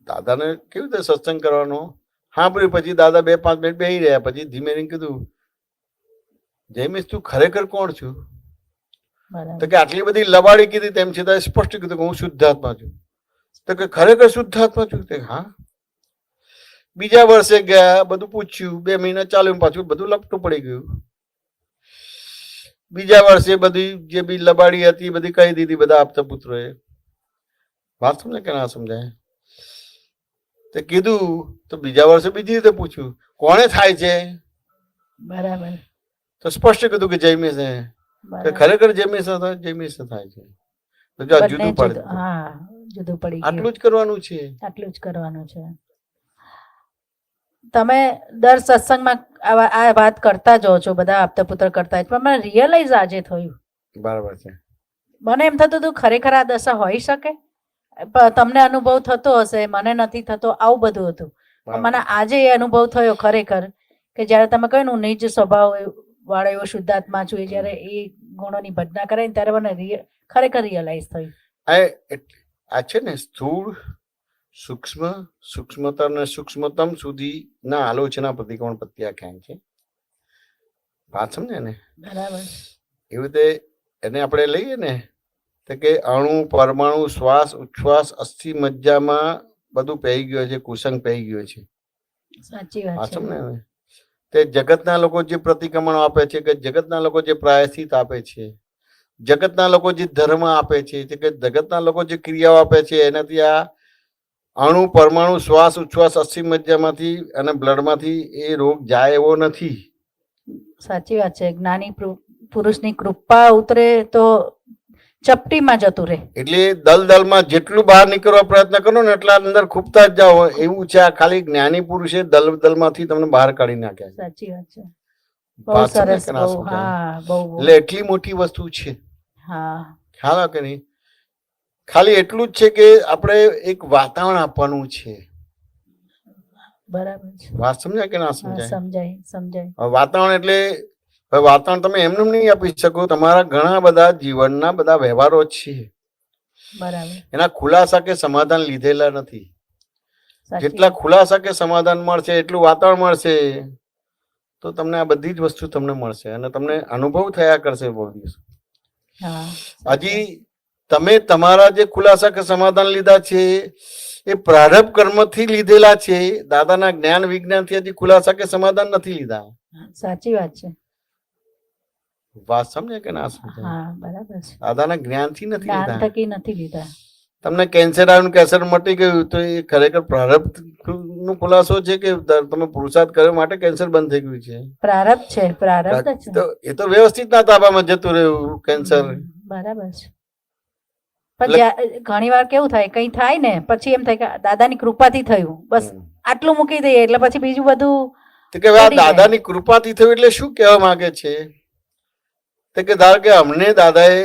દાદાને કેવી રીતે સત્સંગ કરવાનો સાંભળ્યું. પછી દાદા 2-5 મિનિટ બેસી રહ્યા. પછી ધીમે ધીમે કીધું, જયમીશ તું ખરેખર કોણ છું? બરાબર. તો કે આટલી બધી લબાડી કીધી તેમ છતાં સ્પષ્ટ કીધું કે હું શુદ્ધાત્મા છું. તો કે ખરેખર શુદ્ધાત્મા છું? તે હા. બીજા વર્ષે ગયા, બધું પૂછ્યું, 2 મહિના ચાલ્યું, પાછું બધું લપટું પડી ગયું. બીજા વર્ષે બધી જે બી લબાડી હતી બધી કહી દીધી બધા આપતા પુત્રોએ. વાત સમજે કે ના સમજાય? તે કીધું તો બીજા વર્ષે બીજી રીતે પૂછ્યું, કોણે થાય છે? બરાબર. તો સ્પષ્ટ કીધું કે જયમીશ છે. કે ખરેખર જયમીશ હતા? જયમીશ થાય છે. તો જો બંને જુદું પડે. હા, જુદું પડી ગયું. આટલું જ કરવાનું છે. આટલું જ કરવાનું છે. તમે દર સત્સંગમાં આ વાત કરતા જ હો છો, બધા આપતા પુત્ર કરતા જ, પણ મને રિયલાઇઝ આજે થયું. બરાબર છે. મને એમ થતું હતું ખરેખર આ દશા હોઈ શકે. તમને અનુભવ થતો હશે, મને નથી થતો, આવું બધું હતું. પણ મને આજે એ અનુભવ થયો ખરેખર કે જયારે તમે કહ્યું ને હું નિજ સ્વભાવ વાળો એવો શુદ્ધાત્મા છું, જયારે એ ગુણોની ભજના કરે ને ત્યારે મને ખરેખર રિયલાઇઝ થયું. આ છે ને સ્થૂળ સૂક્ષ્મ સૂક્ષ્મતર ને સૂક્ષ્મતમ સુધી ના આલોચના પ્રતિકોણ પ્રત્યાખ્યાન છે. વાત સમજે ને? બરાબર. એવી રીતે એને આપણે લઈએ ને તો કે અણુ પરમાણુ શ્વાસ ઉચ્છ્વાસ અસ્થિ મજ્જામાં બધું પહેરી ગયો છે, કુસંગ પહેરી ગયો છે. સાચી વાત છે. સમજે ને? તે જગતના લોકો જે પ્રતિક્રમણ આપે છે, કે જગતના લોકો જે પ્રાયશ્ચિત આપે છે, જગતના લોકો જે ધર્મ આપે છે, કે જગતના લોકો જે ક્રિયાઓ આપે છે, એનાથી આ અણુ પરમાણુ શ્વાસ ઉચ્છ્વાસ અસ્થિ મજ્જામાંથી અને બ્લડમાંથી એ રોગ જાય એવો નથી. સાચી વાત છે. જ્ઞાની પુરુષની કૃપા ઉતરે તો ચપટીમાં જતું રહે. એટલે દલદલમાં જેટલું બહાર નીકળવા પ્રયત્ન કરો ને એટલા અંદર ખૂબતા જ જાઓ એવું છે. આ ખાલી જ્ઞાની પુરુષે દલદલમાંથી તમને બહાર કાઢી નાખ્યા. સાચી વાત છે. બહુ સરસ. હા, બહુ. એટલે એટલી મોટી વસ્તુ છે. હા, ખ્યાલ કે નહીં? ખાલી એટલું જ છે કે આપણે એક વાતાવરણ આપવાનું છે. બરાબર છે. વાત સમજાય કે ના સમજાય? સમજાય, સમજાય. વાતાવરણ એટલે વાતાવરણ તમે એમને નહીં આપી શકો. તમારા ઘણા બધા જીવનના બધા વ્યવહારો છે, બરાબર, એના ખુલાસા કે સમાધાન લીધેલા નથી. જેટલા ખુલાસા કે સમાધાન મળશે એટલું વાતાવરણ મળશે તો તમને આ બધી જ વસ્તુ તમને મળશે અને તમને અનુભવ થયા કરશે બહુ દિવસ. હજી તમે તમારા જે ખુલાસા કે સમાધાન લીધા છે એ પ્રારબ્ધ કર્મથી લીધેલા છે. દાદાના જ્ઞાન વિજ્ઞાનથી હજી ખુલાસા કે સમાધાન નથી લીધા. સાચી વાત છે. વાત સમજે કે ના સમજે? હા, બરાબર છે. દાદાના જ્ઞાનથી નથી લીધા. જ્ઞાન થકી નથી લીધા. તમને કેન્સર આવ્યું, કેન્સર મટી ગયું તો એ ખરેખર પ્રારબ્ધ નો ખુલાસો છે કે તમે પુરુષાર્થ કર્યો માટે કેન્સર બંધ થઈ ગયું છે? પ્રારબ્ધ છે, પ્રારબ્ધ છે. તો એ તો વ્યવસ્થિત ના તાબામાં જતું રહ્યું કેન્સર. બરાબર છે. પણ ઘણી વાર કેવું થાય, કઈ થાય ને પછી એમ થાય કે દાદાની કૃપાથી થયું, બસ આટલું મૂકી દઈએ એટલે પછી બીજું બધું. તો કે દાદાની કૃપાથી થયું એટલે શું કહેવા માંગે છે? તો કે ધારો કે અમને દાદાએ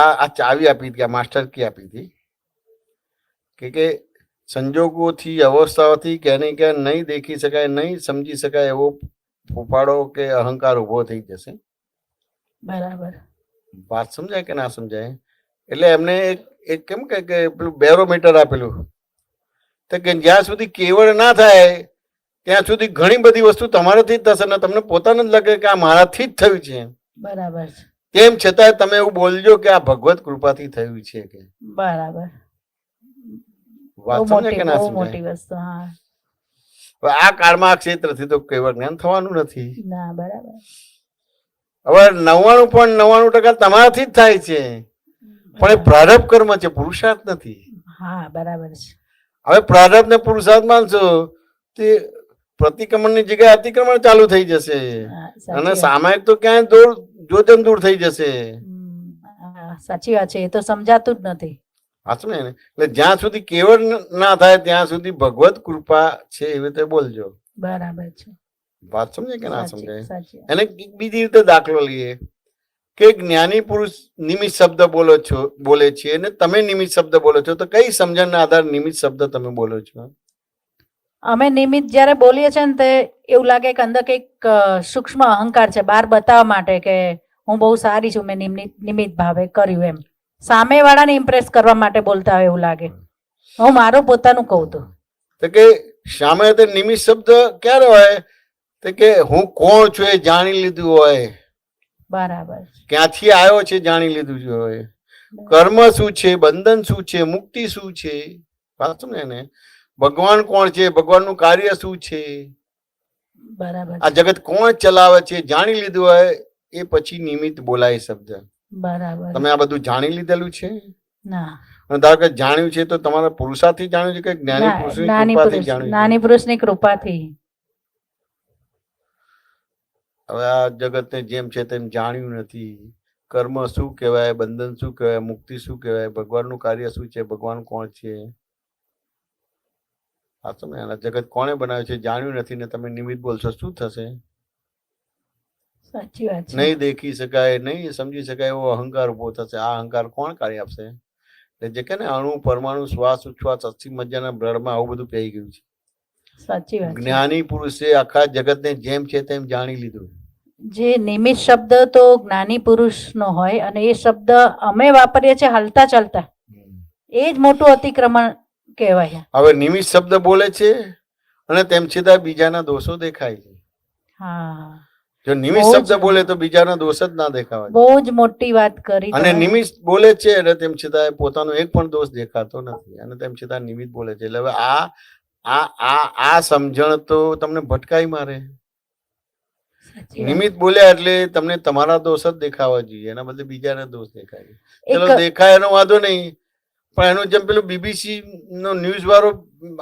આ ચાવી આપી હતી, આ માસ્ટર કી આપી હતી કે સંજોગોથી અવસ્થાઓથી ક્યાંને ક્યાં નહીં દેખી શકાય, નહીં સમજી શકાય એવો ફોફાડો કે અહંકાર ઉભો થઈ જશે. બરાબર. વાત સમજાય કે ના સમજાય? એટલે એમને એક કેમ કે પેલું બેરોમીટર આપેલું તો કે જ્યાં સુધી કેવળ ના થાય ત્યાં સુધી ઘણી બધી વસ્તુ તમારાથી જ થશે ને તમને પોતાને જ લાગે કે આ મારાથી જ થયું છે. બરાબર. તેમ છતાં તમે એવું બોલજો કે આ ભગવત કૃપાથી થયું છે કે. બરાબર. વાત સમજે કે ના સમજે? આ કાળમાં આ ક્ષેત્રથી તો કેવળ જ્ઞાન થવાનું નથી. ના, બરાબર. હવે 99.99% તમારાથી જ થાય છે, પણ એ પ્રારબ્ધ કર્મ છે, પુરુષાર્થ નથી. હા, બરાબર છે. હવે પ્રારબ્ધ ને પુરુષાર્થ માનશો તે પ્રતિક્રમણની જગ્યાએ અતિક્રમણ ચાલુ થઈ જશે અને સામાયિક તો ક્યાંય જોજન દૂર થઈ જશે. સાચી વાત છે. એ તો સમજાતું જ નથી. હાચું ને? એટલે જ્યાં સુધી કેવળ ના થાય ત્યાં સુધી ભગવત કૃપા છે એવી રીતે બોલજો. બરાબર છે. વાત સમજે કે ના સમજાય? એને બીજી રીતે દાખલો લઈએ કે જ્ઞાની પુરુષ નિમિત્ત શબ્દ બોલે છે અને તમે નિમિત્ત શબ્દ બોલો છો, તો કઈ સમજણના આધારે નિમિત્ત શબ્દ તમે બોલો છો? અમે નિમિત્ત જ્યારે બોલીએ છીએ ને તે એવું લાગે કે અંદર કંઈક સૂક્ષ્મ અહંકાર છે, બહાર બતાવવા માટે કે હું બહુ સારી છું, મેં નિમિત્ત ભાવે કર્યું એમ, સામેવાળાને ઇમ્પ્રેસ કરવા માટે બોલતા હોય એવું લાગે. હું મારું પોતાનું કહું તો કે સામે તે નિમિત્ત શબ્દ ક્યારે હોય? તો કે હું કોણ છું એ જાણી લીધું હોય, બરાબર, ક્યાંથી આવ્યો છે જાણી લીધું હોય, કર્મ શું છે, બંધન શું છે, મુક્તિ શું છે, વાંચો ને, ભગવાન કોણ છે, ભગવાનનું કાર્ય શું છે, બરાબર, આ જગત કોણ ચલાવે છે જાણી લીધું હોય, એ પછી નિમિત્ત બોલાય શબ્દ. બરાબર. તમે આ બધું જાણી લીધેલું છે? ના. અને ધારો કે જાણ્યું છે તો તમારા પુરુષાર્થથી જાણ્યું છે કે જ્ઞાની પુરુષની કૃપાથી જાણ્યું? જ્ઞાની પુરુષની કૃપાથી. હવે આ જગતને જેમ છે તેમ જાણ્યું નથી. કર્મ શું કહેવાય, બંધન શું કહેવાય, મુક્તિ શું કહેવાય, ભગવાનનું કાર્ય શું છે, ભગવાન કોણ છે, આ તો ને જગત કોણે બનાવ્યું છે જાણ્યું નથી ને તમે નિમિત્ત બોલશો, શું થશે? સાચી વાત છે. નહીં દેખી શકાય, નહીં સમજી શકાય એવો અહંકાર ઉભો થશે. આ અહંકાર કોણ કાર્ય આપશે? એટલે જે કે ને અણુ પરમાણુ શ્વાસ ઉચ્છ્વાસ 80 મજાના બ્લડમાં આવું બધું પઈ ગયું છે. સાચી વાત. જ્ઞાની પુરુષે આખા જગતને જેમ છે તેમ જાણી લીધું. જે નિમિત્ત શબ્દ તો જ્ઞાની પુરુષનો હોય અને એ શબ્દ અમે વાપરીએ છીએ હાલતા ચાલતા, એ જ મોટું અતિક્રમણ કહેવાય. હવે નિમિત્ત શબ્દ બોલે છે અને તેમ છતાં બીજાના દોષો દેખાય છે. હા, જો નિમિત્ત શબ્દ બોલે તો બીજાના દોષ જ ના દેખાવા. બહુ જ મોટી વાત કરી. અને નિમિત્ત બોલે છે અને તેમ છતાં પોતાનો એક પણ દોષ દેખાતો નથી અને તેમ છતાં નિમિત્ત બોલે છે. એટલે હવે આ સમજણ તો તમને ભટકાઈ મારે. નિમિત્ત બોલ્યા એટલે તમને તમારા દોષ જ દેખાવા જોઈએ, એના બદલે બીજાના દોષ દેખાય. ચલો દેખાય એનો વાંધો નહીં, પણ એનું જેમ પેલું BBC નો ન્યૂઝ વાળો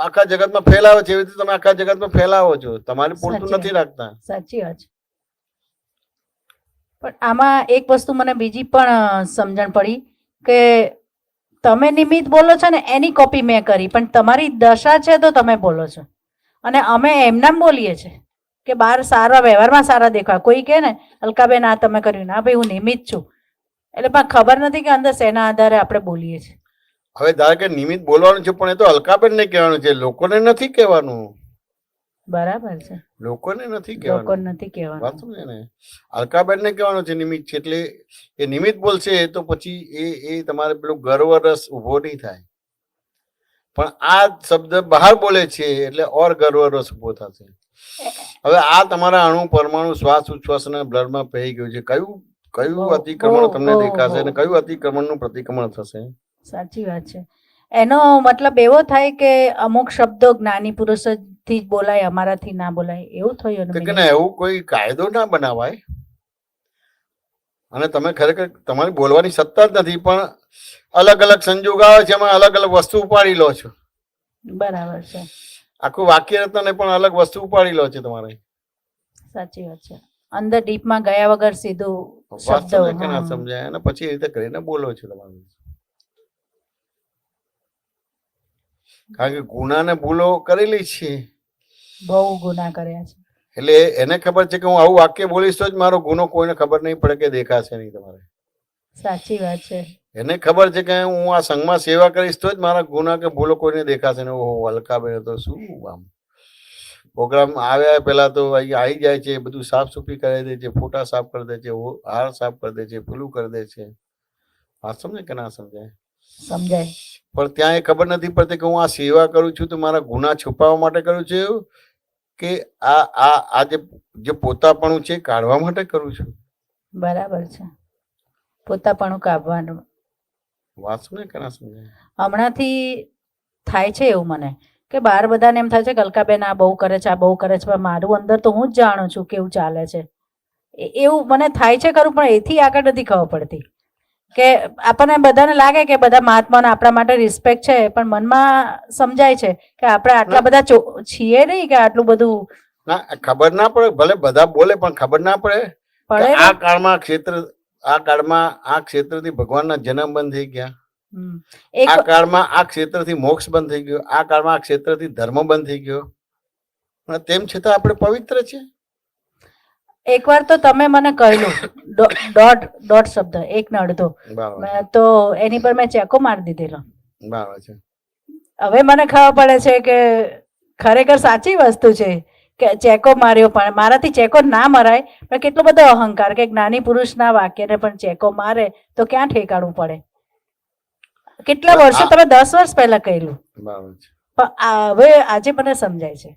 આખા જગતમાં ફેલાવે છે એવી રીતે તમે આખા જગતમાં ફેલાવો છો, તમારે પૂરતું નથી રાખતા. સાચી વાત છે. પણ આમાં એક વસ્તુ મને બીજી પણ સમજણ પડી કે તમે નિમિત્ત બોલો છો ને એની કોપી મેં કરી, પણ તમારી દશા છે તો તમે બોલો છો અને અમે એમનામ બોલીએ છીએ કે બહાર સારા વ્યવહારમાં સારા દેખાય. કોઈ કહે ને અલકાબેન આ તમે કર્યું, ના ભાઈ હું નિમિત્ત છું, એટલે પણ ખબર નથી કે અંદર શેના આધારે આપણે બોલીએ છીએ. હવે ધારો કે નિમિત્ત બોલવાનું છે પણ એ તો અલકાબેન ને કહેવાનું છે, લોકોને નથી કહેવાનું. બરાબર છે, લોકોને નથી કહેવાનું. વાત સમજે ને? અલકાબેન ને કહેવાનું છે નિમિત્ત છે, એટલે એ નિમિત્ત બોલશે તો પછી એ તમારે પેલું ગર્વ રસ ઉભો નહીં થાય. પણ આ શબ્દ બહાર બોલે છે એટલે ઓર ગર્વ રસ ઉભો થશે. હવે આ તમારા અણુ પરમાણુ શ્વાસ ઉચ્છ્વાસના બ્લડમાં પહી ગયું છે. કયું અતિક્રમણ તમને દેખાશે અને કયું અતિક્રમણનું પ્રતિક્રમણ થશે? સાચી વાત છે. એનો મતલબ એવો થાય કે અમુક શબ્દો જ્ઞાની પુરુષથી જ બોલાય, અમારાથી ના બોલાય, એવું થયું કે ના, એવું કોઈ કાયદો ના બનાવાય. અને તમે ખરેખર તમારી બોલવાની સત્તા જ નથી, પણ અલગ અલગ સંજોગ આવે છે, એમાં અલગ અલગ વસ્તુ ઉપાડી લો છો. બરાબર છે. આખું વાક્ય રત્ન પણ અલગ વસ્તુ ઉપાડી લો છો તમારે. સાચી વાત છે. અંદર ડીપમાં ગયા વગર સીધું શબ્દો કે ના સમજાય અને પછી એ રીતે કરીને બોલો છો તમારે. કારણ કે ગુના ને ભૂલો કરેલી છે, બહુ ગુના કર્યા છે. એટલે એને ખબર છે કે હું આવું વાક્ય બોલીશ તો જ મારો ગુનો કોઈને ખબર નહીં પડે કે દેખાશે નહીં તમારે. સાચી વાત છે. એને ખબર છે કે હું આ સંઘમાં સેવા કરીશ તો જ મારા ગુના કે ભૂલો કોઈને દેખાશે ને. ઓહો, હલકાબેન તો શું આમ પ્રોગ્રામ આવ્યા પહેલા તો અહીંયા આવી જાય છે, બધું સાફ સુફી કરી દે છે, ફોટા સાફ કરી દે છે, હાર સાફ કરી દે છે, પેલું કરી દે છે. આ સમજે કે ના સમજાય? સમજાય. પણ ત્યાં એ ખબર નથી પડતી કે હું આ સેવા કરું છું તો મારા ગુના છુપાવવા માટે કરું છું કે આ જે પોતાપણું છે કાઢવા માટે કરું છું. બરાબર છે, પોતાપણું કાઢવાનું. વાત સમજે કે ના સમજાય? હમણાંથી થાય છે એવું મને કે બહાર બધાને એમ થાય છે કે અલકાબેન આ બહુ કરે છે, આ બહુ કરે છે, પણ મારું અંદર તો હું જ જાણું છું કેવું ચાલે છે. એવું મને થાય છે ખરું, પણ એથી આગળ નથી ખબર પડતી કે આપણને બધાને લાગે કે બધા મહાત્માઓને આપણા માટે રિસ્પેક્ટ છે, પણ મનમાં સમજાય છે કે આપણે આટલા બધા છીએ નહીં કે આટલું બધું. ના, ખબર ના પડે, ભલે બધા બોલે પણ ખબર ના પડે. આ કાળમાં આ ક્ષેત્રથી ભગવાનના જન્મ બંધ થઈ ગયા. આ કાળમાં આ ક્ષેત્રથી મોક્ષ બંધ થઈ ગયો. આ કાળમાં આ ક્ષેત્રથી ધર્મ બંધ થઈ ગયો. પણ તેમ છતાં આપણે પવિત્ર છે. એકવાર તો તમે મને કહેલું દોઢ શબ્દ એક ને અડધો બરાબર તો એની પર મેં ચેકો મારી દીધેલો. બરાબર છે. હવે મને ખબર પડે છે કે ખરેખર સાચી વસ્તુ છે કે ચેકો માર્યો, પણ મારાથી ચેકો ના મરાય, પણ કેટલો બધો અહંકાર કે જ્ઞાની પુરુષના વાક્યને પણ ચેકો મારે તો ક્યાં ઠેકાણું પડે. કેટલા વર્ષો તમે 10 વર્ષ પહેલા કહેલું, બરાબર છે. પણ હવે આજે મને સમજાય છે.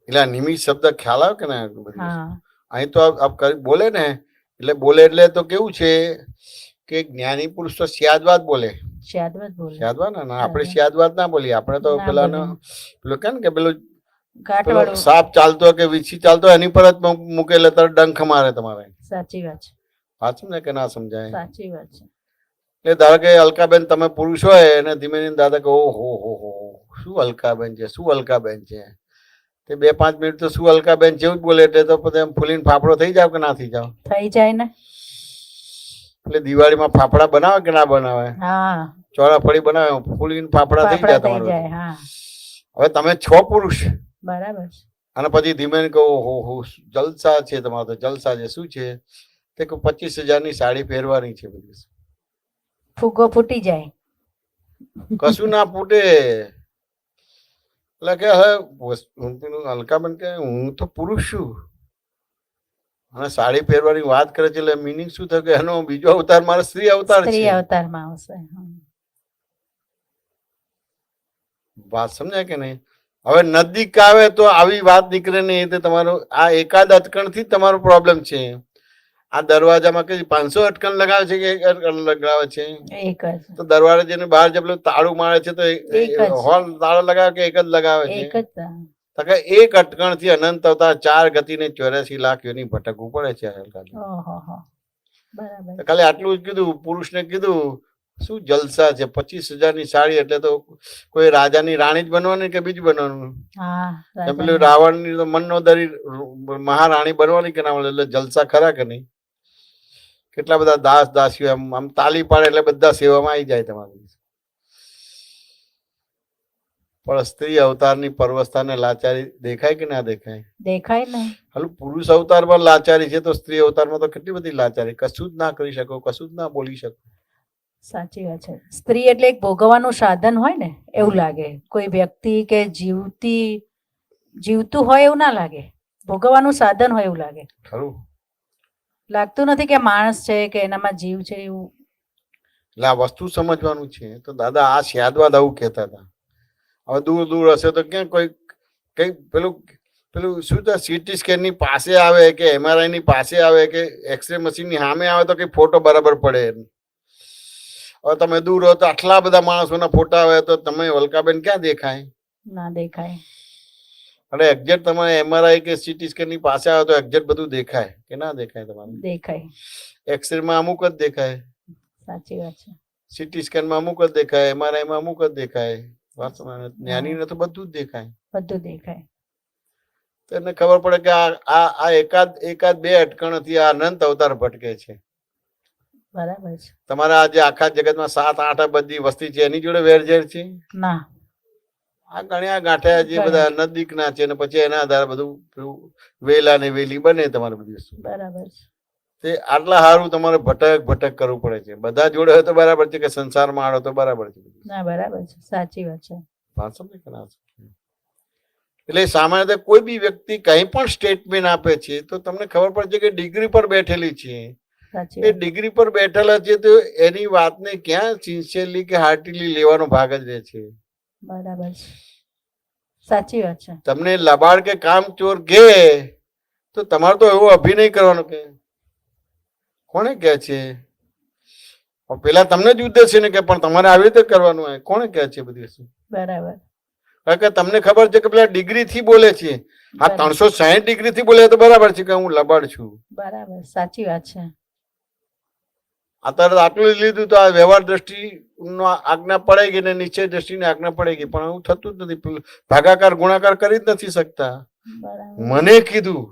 એટલે આ નિમિત્ત શબ્દ ખ્યાલ આવે કે ના બધી હા વસ્તુ? અહીં તો આપ બોલે ને એટલે બોલે એટલે તો કેવું છે કે જ્ઞાની પુરુષ તો સ્યાદવાદ બોલે. શાદવત બોલે સ્યાદવાદ ને આપણે સ્યાદવાદ ના બોલીએ. આપણે તો ના પેલાનો બોલે. પેલો કે ને કે પેલો ઘાટવાળું. સાપ ચાલતો હોય કે વીછી ચાલતો હોય એની પર જ મૂકેલે તરત ડંખ મારે તમારે. સાચી વાત છે. સાચું ને કે ના સમજાય? સાચી વાત છે. એટલે ધારો કે અલકાબેન તમે પુરુષ હોય અને ધીમે ધીમે દાદા કહો હો શું અલકાબેન છે, શું અલકાબેન છે, તે 2-5 મિનિટ તો શું અલકાબેન જેવું જ બોલે એટલે તો પછી એમ ફૂલીને ફાફડો થઈ જાવ કે ના થઈ જાવ? થઈ જાય ને. એટલે દિવાળીમાં ફાફડા બનાવે કે ના બનાવે? હા ચોરાફળી બનાવે, ફૂલીને ફાફડા થઈ જાય ફાફડા થઈ તમારું. જાય. હા હવે તમે છો પુરુષ બરાબર છે. અને પછી ધીમે કહો હો જલસા છે તમારો, તો જલસા છે. શું છે? તે 25,000ની સાડી પહેરવાની છે. બધી ફુગ્ગો ફૂટી જાય. કશું ના ફૂટે. એટલે કે હવે અલકાબેન કે હું તો પુરુષ છું અને સાડી પહેરવાની વાત કરે છે, એટલે મિનિંગ શું થયું કે એનો બીજો અવતાર મારો સ્ત્રી અવતાર સ્ત્રી છે. અવતારમાં આવશે. વાત સમજાય કે નહીં? હવે નજીક આવે તો આવી વાત નીકળે નહીં. તો તમારો આ એકાદ અટકણ થી તમારો પ્રોબ્લેમ છે. આ દરવાજામાં કે 500 અટકણ લગાવે છે કે 1 અટકણ લગાવે છે? એક જ. તો દરવાજે જઈને બહાર જે પેલું તાળું મારે છે તો એક જ. હોલ તાળો લગાવે કે એક જ લગાવે છે? એક જ. તો કે એક અટકણ થી અનંત અવતાર 4 ગતિને 84 લાખ યોની ભટકવું પડે છે. ઓહો બરાબર. ખાલી આટલું જ કીધું. પુરુષને કીધું શું જલસા છે, 25,000ની સાડી એટલે તો કોઈ રાજાની રાણી જ બનવાની કે બીજું બનવાનું? હા પેલું રાવણની તો મનોદરી મહારાણી બનવાની કે ના મળે? એટલે જલસા ખરા કે નહીં? કેટલા બધા દાસ દાસીઓ આમ તાલી પાડે એટલે બધા સેવામાં આવી જાય તમારી. પણ સ્ત્રી અવતારની પરવસ્થાને લાચારી દેખાય કે ના દેખાય? દેખાય ને. હાલું પુરુષ અવતારમાં લાચારી છે તો સ્ત્રી અવતારમાં તો કેટલી બધી લાચારી. કશું જ ના કરી શકો, કશું જ ના બોલી શકો. સાચી વાત છે. સ્ત્રી એટલે એક ભોગવવાનું સાધન હોય ને એવું લાગે. કોઈ વ્યક્તિ કે જીવતું હોય એવું ના લાગે, ભોગવવાનું સાધન હોય એવું લાગે. ખરું લાગતું નથી કે માણસ છે કે એનામાં જીવ છે એવું. એટલે આ વસ્તુ સમજવાનું છે. તો દાદા આ સ્યાદવાદ આવું કહેતા હતા. હવે દૂર દૂર હશે તો ક્યાં કોઈ કઈ પેલું શું છે સીટી સ્કેન ની પાસે આવે કે MRI ની પાસે આવે કે એક્સરે મશીન ની સામે આવે તો કઈ ફોટો બરાબર પડે. હવે તમે દૂર હો તો આટલા બધા માણસોના ફોટા આવે તો તમે અલકાબેન ક્યાં દેખાય? ના દેખાય. અને એક્ઝેક્ટ તમારે MRI કે સીટી સ્કેન ની પાસે આવે તો એક્ઝેક્ટ બધું દેખાય કે ના દેખાય? તમારે દેખાય. એક્સરે માં અમુક જ દેખાય, સાચી વાત છે. સીટી સ્કેન માં અમુક જ દેખાય, MRI માં અમુક જ દેખાય. જ્ઞાનીને તો બધું જ દેખાય. બધું દેખાય. તો એને ખબર પડે કે આ એકાદ 2 અટકણથી આ અનંત અવતાર ભટકે છે. બરાબર છે. તમારા આજે આખા જગતમાં 7-8 બધી વસ્તી છે એની જોડે વેરઝેર છે ના. આ ગણ્યા ગાંઠ્યા જે બધા નજીકના છે ને પછી એના આધારે બધું વેલા ને વેલી બને તમારે બધી વસ્તુ. બરાબર છે. તે આટલા સારું તમારે ભટક કરવું પડે છે. બધા જોડે હોય તો બરાબર છે કે સંસારમાં આડો તો બરાબર છે. ના બરાબર છે. સાચી વાત છે. એટલે સામાન્ય રીતે કોઈ બી વ્યક્તિ કઈ પણ સ્ટેટમેન્ટ આપે છે તો તમને ખબર પડે છે કે ડિગ્રી પર બેઠેલી છે. એ ડિગ્રી પર બેઠેલા છે તો એની વાતને ક્યાં સિન્સિયરલી કે હાર્ટલી લેવાનો ભાગ જ રહે છે. બરાબર છે. સાચી વાત છે. તમને લબાડ કે કામ ચોર કે તો તમારે તો એવો અભિનય કરવાનો કે કોને કહે છે? પેલા તમને જ ઉદ્દેશ છે ને કે પણ તમારે આવી રીતે કરવાનું હોય. કોને કહે છે બધી વસ્તુ? બરાબર. કારણ કે તમને ખબર છે કે પેલા ડિગ્રી થી બોલે છે. આ 360 ડિગ્રી થી બોલે તો બરાબર છે કે હું લબાડ છું. બરાબર. સાચી વાત છે. અત્યારે આટલું લીધું તો આ વ્યવહાર દ્રષ્ટિ નો આજ્ઞા પડાઈ ગઈ ને નિશ્ચય દ્રષ્ટિની આજ્ઞા પડાઈ ગઈ, પણ એવું થતું જ નથી. ભાગાકાર ગુણાકાર કરી જ નથી શકતા. મને કીધું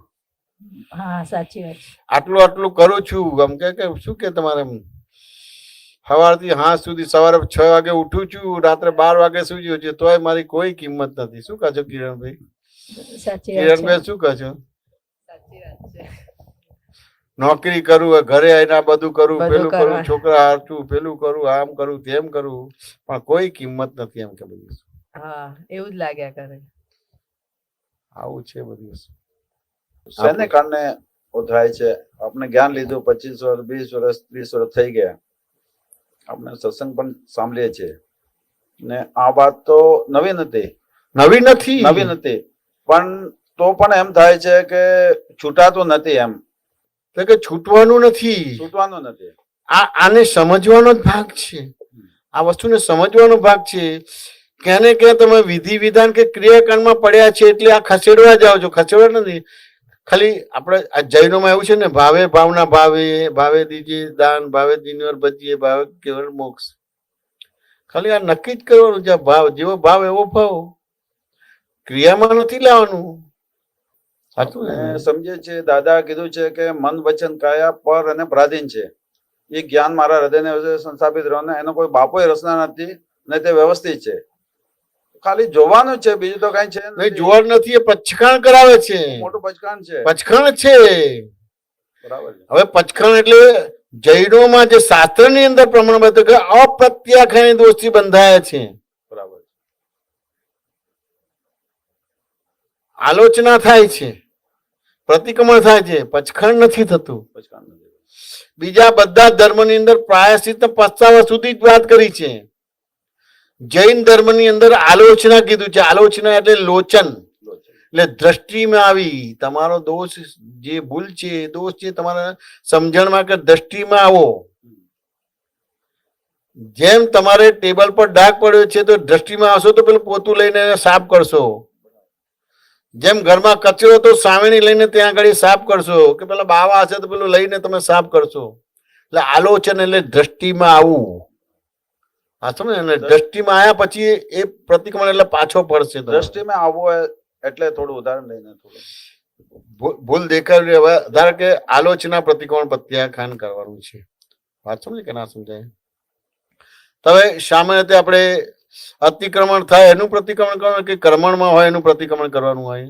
હા સાચી વાત છે. આટલું કરું છું. આમ કે શું કે તમારે સવારથી હાંજ સુધી સવારે 6 વાગે ઉઠું છું, રાત્રે 12 વાગે સુઈ જઉં છું, તોય મારી કોઈ કિંમત નથી. શું કહો છો કિરણભાઈ? કિરણભાઈ શું કહો છો? સાચી વાત છે. નોકરી કરું, ઘરે આવીને આ બધું કરું, બધું પેલું કરું, કરવાનું. છોકરા હાચું, પેલું કરું, આમ કરું, તેમ કરું, પણ કોઈ કિંમત નથી એમ કે બધી વસ્તુ. હા, એવું જ લાગ્યા કરે. આવું છે બધી વસ્તુ. શેને કારણે થાય છે? આપણે જ્ઞાન લીધું 25 વર્ષ, 20 વર્ષ, 30 વર્ષ થઈ ગયા, આપણે સત્સંગ પણ સાંભળીએ છીએ ને આ વાત તો નવી નથી, નવી નથી. પણ તો પણ એમ થાય છે કે છૂટાતું નથી, એમ એટલે કે છૂટવાનું નથી. છૂટવાનું નથી. આને સમજવાનો જ ભાગ છે. આ વસ્તુને સમજવાનો ભાગ છે. ક્યાં ને ક્યાં તમે વિધિ વિધાન કે ક્રિયાકાંડમાં પડ્યા છે એટલે આ ખસેડવા જાઓ છો. ખસેડવા નથી. ખાલી આપણે આ જૈનોમાં એવું છે ને, ભાવે ભાવના ભાવે, ભાવે દીજીએ દાન, ભાવે દિનવર ભજીએ, ભાવે કેવળ મોક્ષ. ખાલી આ નક્કી જ કરવાનું છે. ભાવ જેવો ભાવ એવો ભાવ, ક્રિયામાં નથી લાવવાનું. સાચું ને? આપણે સમજીએ છીએ, દાદા કીધું છે કે મન વચન કાયા પર અને પ્રાધીન છે. એ જ્ઞાન મારા હૃદયને સંસ્થાપિત રહેવાનો, એનો કોઈ બાપોય રચના નથી ને તે વ્યવસ્થિત છે. ખાલી જોવાનું છે, બીજું તો કઈ છે નહીં. જોવાનું નથી, એ પચખાણ કરાવે છે. મોટું પચકાણ છે. પચખાણ છે. બરાબર છે. હવે પચખાણ એટલે જૈનોમાં જે શાસ્ત્રની અંદર પ્રમાણબદ્ધ કે અપ્રત્યાખ્યાની દોષથી બંધાયા છે. બરાબર. આલોચના થાય છે, પ્રતિક્રમણ થાય છે, પચખાણ નથી થતું. પચકાણ નથી. બીજા બધા ધર્મની અંદર પ્રાયશ્ચિત પસ્તાવા સુધી જ વાત કરી છે. જૈન ધર્મની અંદર આલોચના કીધું છે. આલોચના એટલે લોચન, એટલે દ્રષ્ટિમાં આવી તમારો દોષ, જે ભૂલ છે, દોષ છે, તમારા સમજણમાં કે દ્રષ્ટિમાં આવો. જેમ તમારે ટેબલ પર ડાઘ પડ્યો છે તો દ્રષ્ટિમાં આવશો તો પેલું પોતું લઈને એને સાફ કરશો. જેમ ઘરમાં કચરો તો સાવેણી લઈને ત્યાં આગળ સાફ કરશો, કે પેલા બાવા હશે તો પેલું લઈને તમે સાફ કરશો. એટલે આલોચન એટલે દ્રષ્ટિમાં આવવું. હા, સમજ ને? દ્રષ્ટિમાં આવ્યા પછી એ પ્રતિક્રમણ એટલે પાછો પડશે. દ્રષ્ટિમાં આવવો એટલે થોડું ઉદાહરણ લઈને ભૂલ દેખાવી. હવે ધારો કે આલોચના પ્રતિક્રમણ પ્રત્યાખ્યાન કરવાનું છે. વાત સમજે કે ના સમજાય? તો હવે સામાન્ય રીતે આપણે અતિક્રમણ થાય એનું પ્રતિક્રમણ કરવાનું કે કર્મણમાં હોય એનું પ્રતિક્રમણ કરવાનું હોય?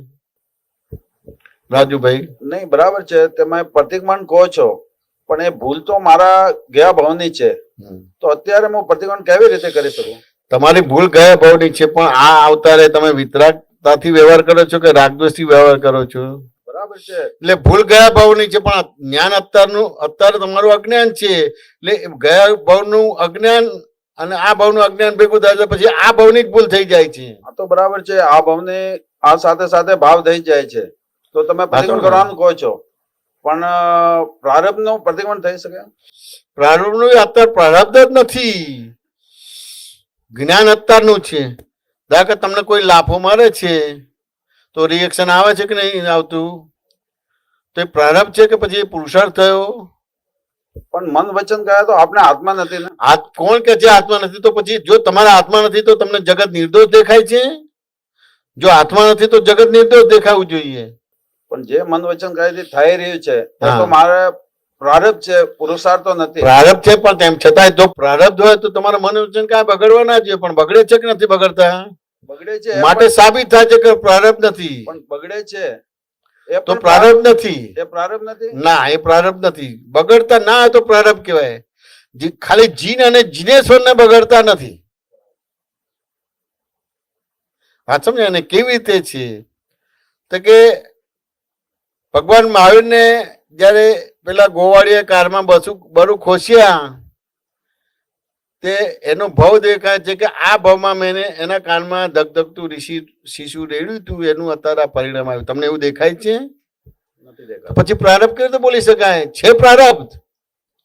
રાજુભાઈ નહીં, બરાબર છે. તમે પ્રતિક્રમણ કહો છો, પણ એ ભૂલ તો મારા ગયા ભાવની છે. તો અત્યારે હું પ્રતિક્રમણ કેવી રીતે કરી શકું? તમારી ભૂલ ગયા ભાવની છે, પણ આ અવતારે તમે વિતરાગતાથી વ્યવહાર કરો છો કે રાગદ્વેષથી વ્યવહાર કરો છો? બરાબર છે. એટલે ભૂલ ગયા ભાવની છે, પણ જ્ઞાન અત્યારે તમારું અજ્ઞાન છે. એટલે ગયા ભાવનું અજ્ઞાન અને આ ભાવનું અજ્ઞાન ભેગું થાય પછી આ ભાવની જ ભૂલ થઈ જાય છે. આ તો બરાબર છે. આ ભાવને આ સાથે સાથે ભાવ થઈ જાય છે. તો તમે પ્રતિક્રમણ કરવાનું કહો છો, પણ પ્રારબ્ધનું પ્રતિક્રમણ થઈ શકે? પ્રારબ્ધનું અત્યારે પ્રારબ્ધ જ નથી. જ્ઞાન અત્યારનું છે. ધારો કે તમને કોઈ લાફો મારે છે તો રિએક્શન આવે છે કે નહીં આવતું? તો એ પ્રારબ્ધ છે કે પછી પુરુષાર્થ થયો? પણ મન વચન કયા તો આપણે આત્મા નથી ને. કોણ કે છે આત્મા નથી? તો પછી જો તમારા આત્મા નથી તો તમને જગત નિર્દોષ દેખાય છે? જો આત્મા નથી તો જગત નિર્દોષ દેખાવું જોઈએ. પણ જે મન વચન કયાથી થઈ રહ્યું છે એ તો મારે પ્રારબ્ધ છે, પુરુષાર્થ તો નથી. પ્રારબ્ધ છે, પણ તેમ છતાં જો પ્રારબ્ધ હોય તો તમારા મન વચન કાંઈ બગડવા ના જોઈએ. પણ બગડે છે કે નથી બગડતા? બગડે છે. માટે સાબિત થાય છે કે પ્રારબ્ધ નથી. પણ બગડે છે તો પ્રારબ્ધ નથી. એ પ્રારબ્ધ નથી. ના, એ પ્રારબ્ધ નથી. બગડતા ના હોય તો પ્રારબ્ધ કહેવાય. ખાલી જીન અને જીનેશ્વરને બગડતા નથી. વાત સમજ્યા ને? કેવી રીતે છે તો કે ભગવાન મહાવીરને જયારે પેલા ગોવાળીએ કારમાં બરું ખોસ્યા તે એનો ભાવ દેખાય છે કે આ ભાવમાં મેં એના કાનમાં ધગધગતું શીશુ રેડ્યું હતું, એનું અત્યારે આ પરિણામ આવ્યું. તમને એવું દેખાય છે? નથી દેખાતું. પછી પ્રારબ્ધ કેવી રીતે બોલી શકાય? છે પ્રારબ્ધ,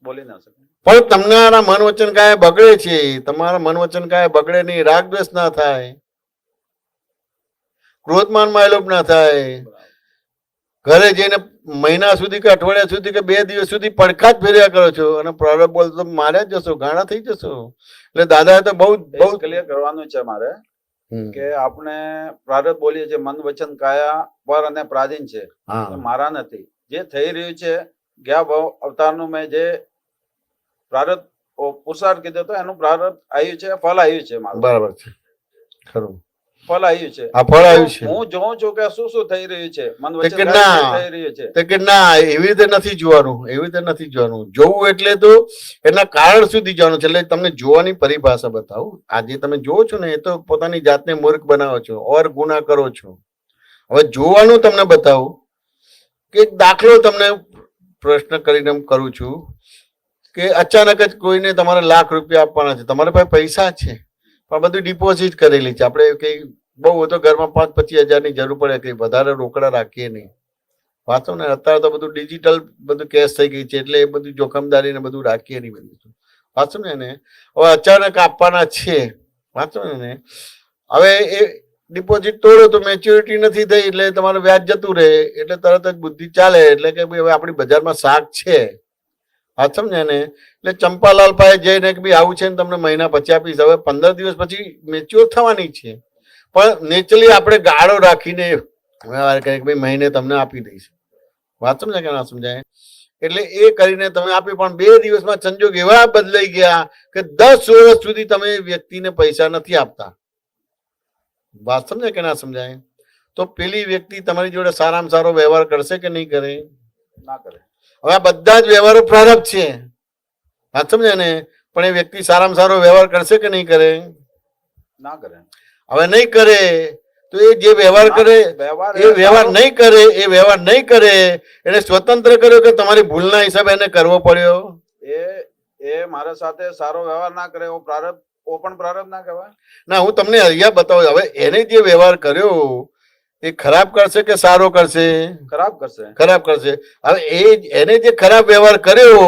બોલી ના શકે. પણ તમારા મન વચન કાય બગડે છે. તમારા મન વચન કાય બગડે નહીં. રાગ દ્વેષ ના થાય, ક્રોધમાન માયલોપ ના થાય. ઘરે જઈને મહિના સુધી કે અઠવાડિયા સુધી કે 2 દિવસ સુધી પડખા જ ફેર્યા કરો છો અને પ્રારબ્ધ બોલ તો માર્યા જ જશો, ગાણા થઈ જશો. એટલે દાદાએ તો બહુ ક્લિયર કરવાનું છે મારે કે આપણે પ્રારબ્ધ બોલીએ છીએ, મન વચન કાયા પર અને પ્રાધીન છે, મારા નથી. જે થઈ રહ્યું છે ગયા ભાવ અવતારનું મેં જે પ્રારબ્ધ પુરુષાર્થ કીધો તો એનું પ્રારબ્ધ આવ્યું છે, ફળ આવ્યું છે મારું. બરાબર છે, ખરું. ફળ આવ્યું છે. આ ફળ આવ્યું છે. હું જોઉં છું કે શું શું થઈ રહ્યું છે, મન તે કે વચન ના. થઈ રહ્યું છે. તો કે ના, એવી રીતે નથી જોવાનું, એવી રીતે નથી જોવાનું. જોવું એટલે તો એના કારણ સુધી જોવાનું છે. એટલે તમને જોવાની પરિભાષા બતાવું. આ જે તમે જોવો છો ને, એ તો પોતાની જાતને મૂર્ખ બનાવો છો, ઓર ગુના કરો છો. હવે જોવાનું તમને બતાવું કે એક દાખલો તમને પ્રશ્ન કરીને કરું છું કે અચાનક જ કોઈને તમારે લાખ રૂપિયા આપવાના છે, તમારી પાસે પૈસા છે પણ બધું ડિપોઝિટ કરેલી છે. આપણે કઈ બહુ તો ઘરમાં 5-25 હજારની જરૂર પડે, કઈ વધારે રોકડા રાખીએ નહીં. વાંચો ને, અત્યારે તો બધું ડિજિટલ બધું કેશ થઈ ગઈ છે, એટલે એ બધું જોખમદારી ને બધું રાખીએ નહીં. બધું વાંચો ને એને હવે અચાનક આપવાના છે. વાંચો ને હવે એ ડિપોઝિટ તોડો તો મેચ્યોરિટી નથી થઈ, એટલે તમારું વ્યાજ જતું રહે, એટલે તરત જ બુદ્ધિ ચાલે. એટલે કે ભાઈ હવે આપણી બજારમાં શાક છે, આ સમજે ને. એટલે ચંપાલાલ પાસે જઈને કે ભાઈ આવું છે ને તમને મહિના પછી આપીશ. હવે 15 દિવસ પછી મેચ્યોર થવાની છે, પણ નેચરલી આપણે ગાળો રાખીને વ્યવહાર કરીએ કે ભાઈ મહિને તમને આપી દઈશ. વાત સમજાય કે ના સમજાય? એટલે એ કરીને તમે આપી, પણ 2 દિવસમાં સંજોગ એવા બદલાઈ ગયા કે 10 વર્ષ સુધી તમે વ્યક્તિને પૈસા નથી આપતા. વાત સમજાય કે ના સમજાય? તો પેલી વ્યક્તિ તમારી જોડે સારામાં સારો વ્યવહાર કરશે કે નહીં કરે? ના કરે. હવે આ બધા જ વ્યવહારો પ્રારબ્ધ છે. વાત સમજાય ને? પણ એ વ્યક્તિ સારામાં સારો વ્યવહાર કરશે કે નહીં કરે? ના કરે. હવે નહીં કરે તો એ જે વ્યવહાર કરે એ વ્યવહાર નહીં કરે, એ વ્યવહાર નહીં કરે એને સ્વતંત્ર કર્યો કે તમારી ભૂલના હિસાબે એને કરવો પડ્યો? એ મારા સાથે સારો વ્યવહાર ના કરે, એવો પ્રારબ્ધ, ઓ પણ પ્રારબ્ધ ના કહેવાય? ના, હું તમને અહીંયા બતાવું. હવે એને જે વ્યવહાર કર્યો એ ખરાબ કરશે કે સારો કરશે? ખરાબ કરશે. ખરાબ કરશે. હવે એને જે ખરાબ વ્યવહાર કર્યો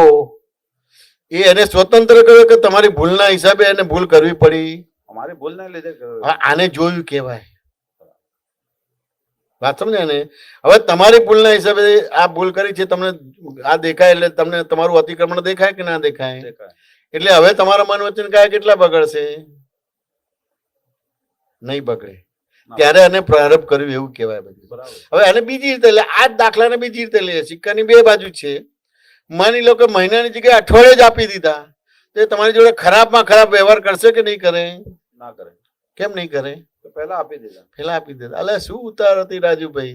એ એને સ્વતંત્ર કર્યો કે તમારી ભૂલના હિસાબે એને ભૂલ કરવી પડી? અમારી ભૂલ ને લીધે કર્યો. આને જોયું કહેવાય. વાત સમજે ને? હવે તમારી ભૂલના હિસાબે આ ભૂલ કરી છે, તમને આ દેખાય એટલે તમને તમારું અતિક્રમણ દેખાય કે ના દેખાય? એટલે હવે તમારા મન વચન કાયા કેટલા બગડશે? નહીં બગડે. ત્યારે એને પ્રારંભ કર્યું એવું કહેવાય બધું. હવે એને બીજી રીતે લે. આ જ દાખલાને બીજી રીતે લે. સિક્કાની 2 બાજુ છે. માની લો કે મહિનાની જગ્યાએ અઠવાડિયે જ આપી દીધા, તો તમારી જોડે ખરાબમાં ખરાબ વ્યવહાર કરશે કે નહીં કરે? ના કરે. કેમ નહીં કરે? પહેલા આપી દીધા. પેલા આપી દીધા. અલે શું ઉતાર હતી રાજુભાઈ?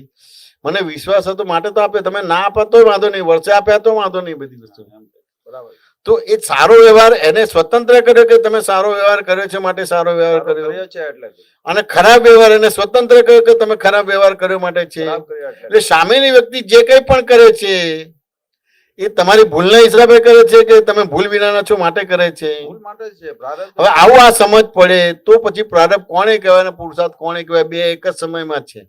મને વિશ્વાસ હતો માટે તો આપે. તમે ના આપો તો વાંધો નહીં, વર્ષે આપ્યા તો વાંધો નહીં. બધી વસ્તુ બરાબર. તો એ સારો વ્યવહાર એને સ્વતંત્ર કર્યો કે તમે સારો વ્યવહાર કર્યો છે માટે સારો વ્યવહાર કર્યો છે એટલે, અને ખરાબ વ્યવહાર એને સ્વતંત્ર કર્યો કે તમે ખરાબ વ્યવહાર કર્યો માટે છે. એટલે સામેની વ્યક્તિ જે કંઈ પણ કરે છે એ તમારી ભૂલના હિસાબે કરે છે કે તમે ભૂલ વિનાના છો માટે કરે છે? ભૂલ માટે છે. પ્રારબ્ધ. હવે આવું આ સમજ પડે તો પછી પ્રારબ્ધ કોણે કહેવાય ને પુરુષાર્થ કોણે કહેવાય? 2 એક જ સમયમાં છે.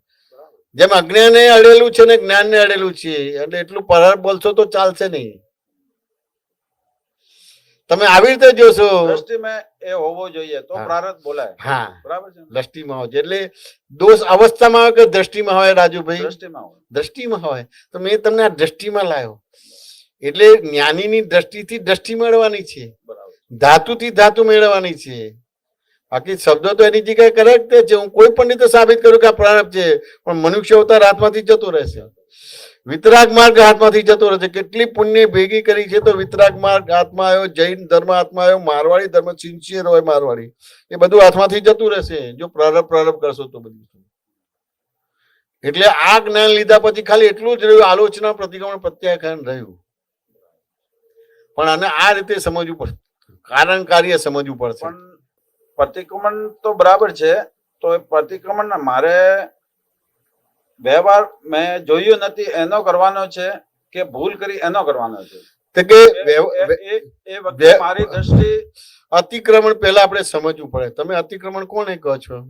જેમ અજ્ઞાને અડેલું છે ને જ્ઞાનને અડેલું છે. એટલે એટલું પ્રારબ્ધ બોલશો તો ચાલશે નહીં. તમે આવી રીતે જોશો દ્રષ્ટિમાં એ હોવો જોઈએ તો પ્રારબ્ધ બોલાય. હા, બરાબર છે. દ્રષ્ટિમાં હોય. એટલે દોષ અવસ્થામાં હોય કે દ્રષ્ટિમાં હોય? રાજુભાઈ, દ્રષ્ટિમાં હોય. દ્રષ્ટિમાં હોય. તો મેં તમને આ દ્રષ્ટિમાં લાવ્યો. એટલે જ્ઞાનીની દ્રષ્ટિથી દ્રષ્ટિ મેળવવાની છે, ધાતુથી ધાતુ મેળવવાની છે. બાકી શબ્દો તો એની જગ્યાએ કરેક્ટ છે. હું કોઈ પણ રીતે સાબિત કરું કે આ પ્રારબ્ધ છે, પણ મનુષ્ય અવતાર હાથમાંથી જતો રહેશે. વિતરાગ માર્ગ હાથમાંથી જતો રહેશે. કેટલી પુણ્ય ભેગી કરી છે તો વિતરાગ માર્ગ હાથમાં આવ્યો, જૈન ધર્મ હાથમાં આવ્યો, મારવાડી ધર્મ સિન્સિયર હોય મારવાડી, એ બધું હાથમાંથી જતું રહેશે જો પ્રારબ્ધ કરશો તો બધું. એટલે આ જ્ઞાન લીધા પછી ખાલી એટલું જ રહ્યું, આલોચના, પ્રતિક્રમણ, પ્રત્યાખ્યાન રહ્યું. પણ આને આ રીતે સમજવું પડશે, કારણ કાર્ય સમજવું પડશે. પણ પ્રતિક્રમણ તો બરાબર છે. તો એ પ્રતિક્રમણ મારે વ્યવહાર મેં જોયું નથી એનો કરવાનો છે કે ભૂલ કરી એનો કરવાનો છે? તો કે એ વખતે મારી દ્રષ્ટિ અતિક્રમણ પહેલા આપણે સમજવું પડે. તમે અતિક્રમણ કોને કહો છો?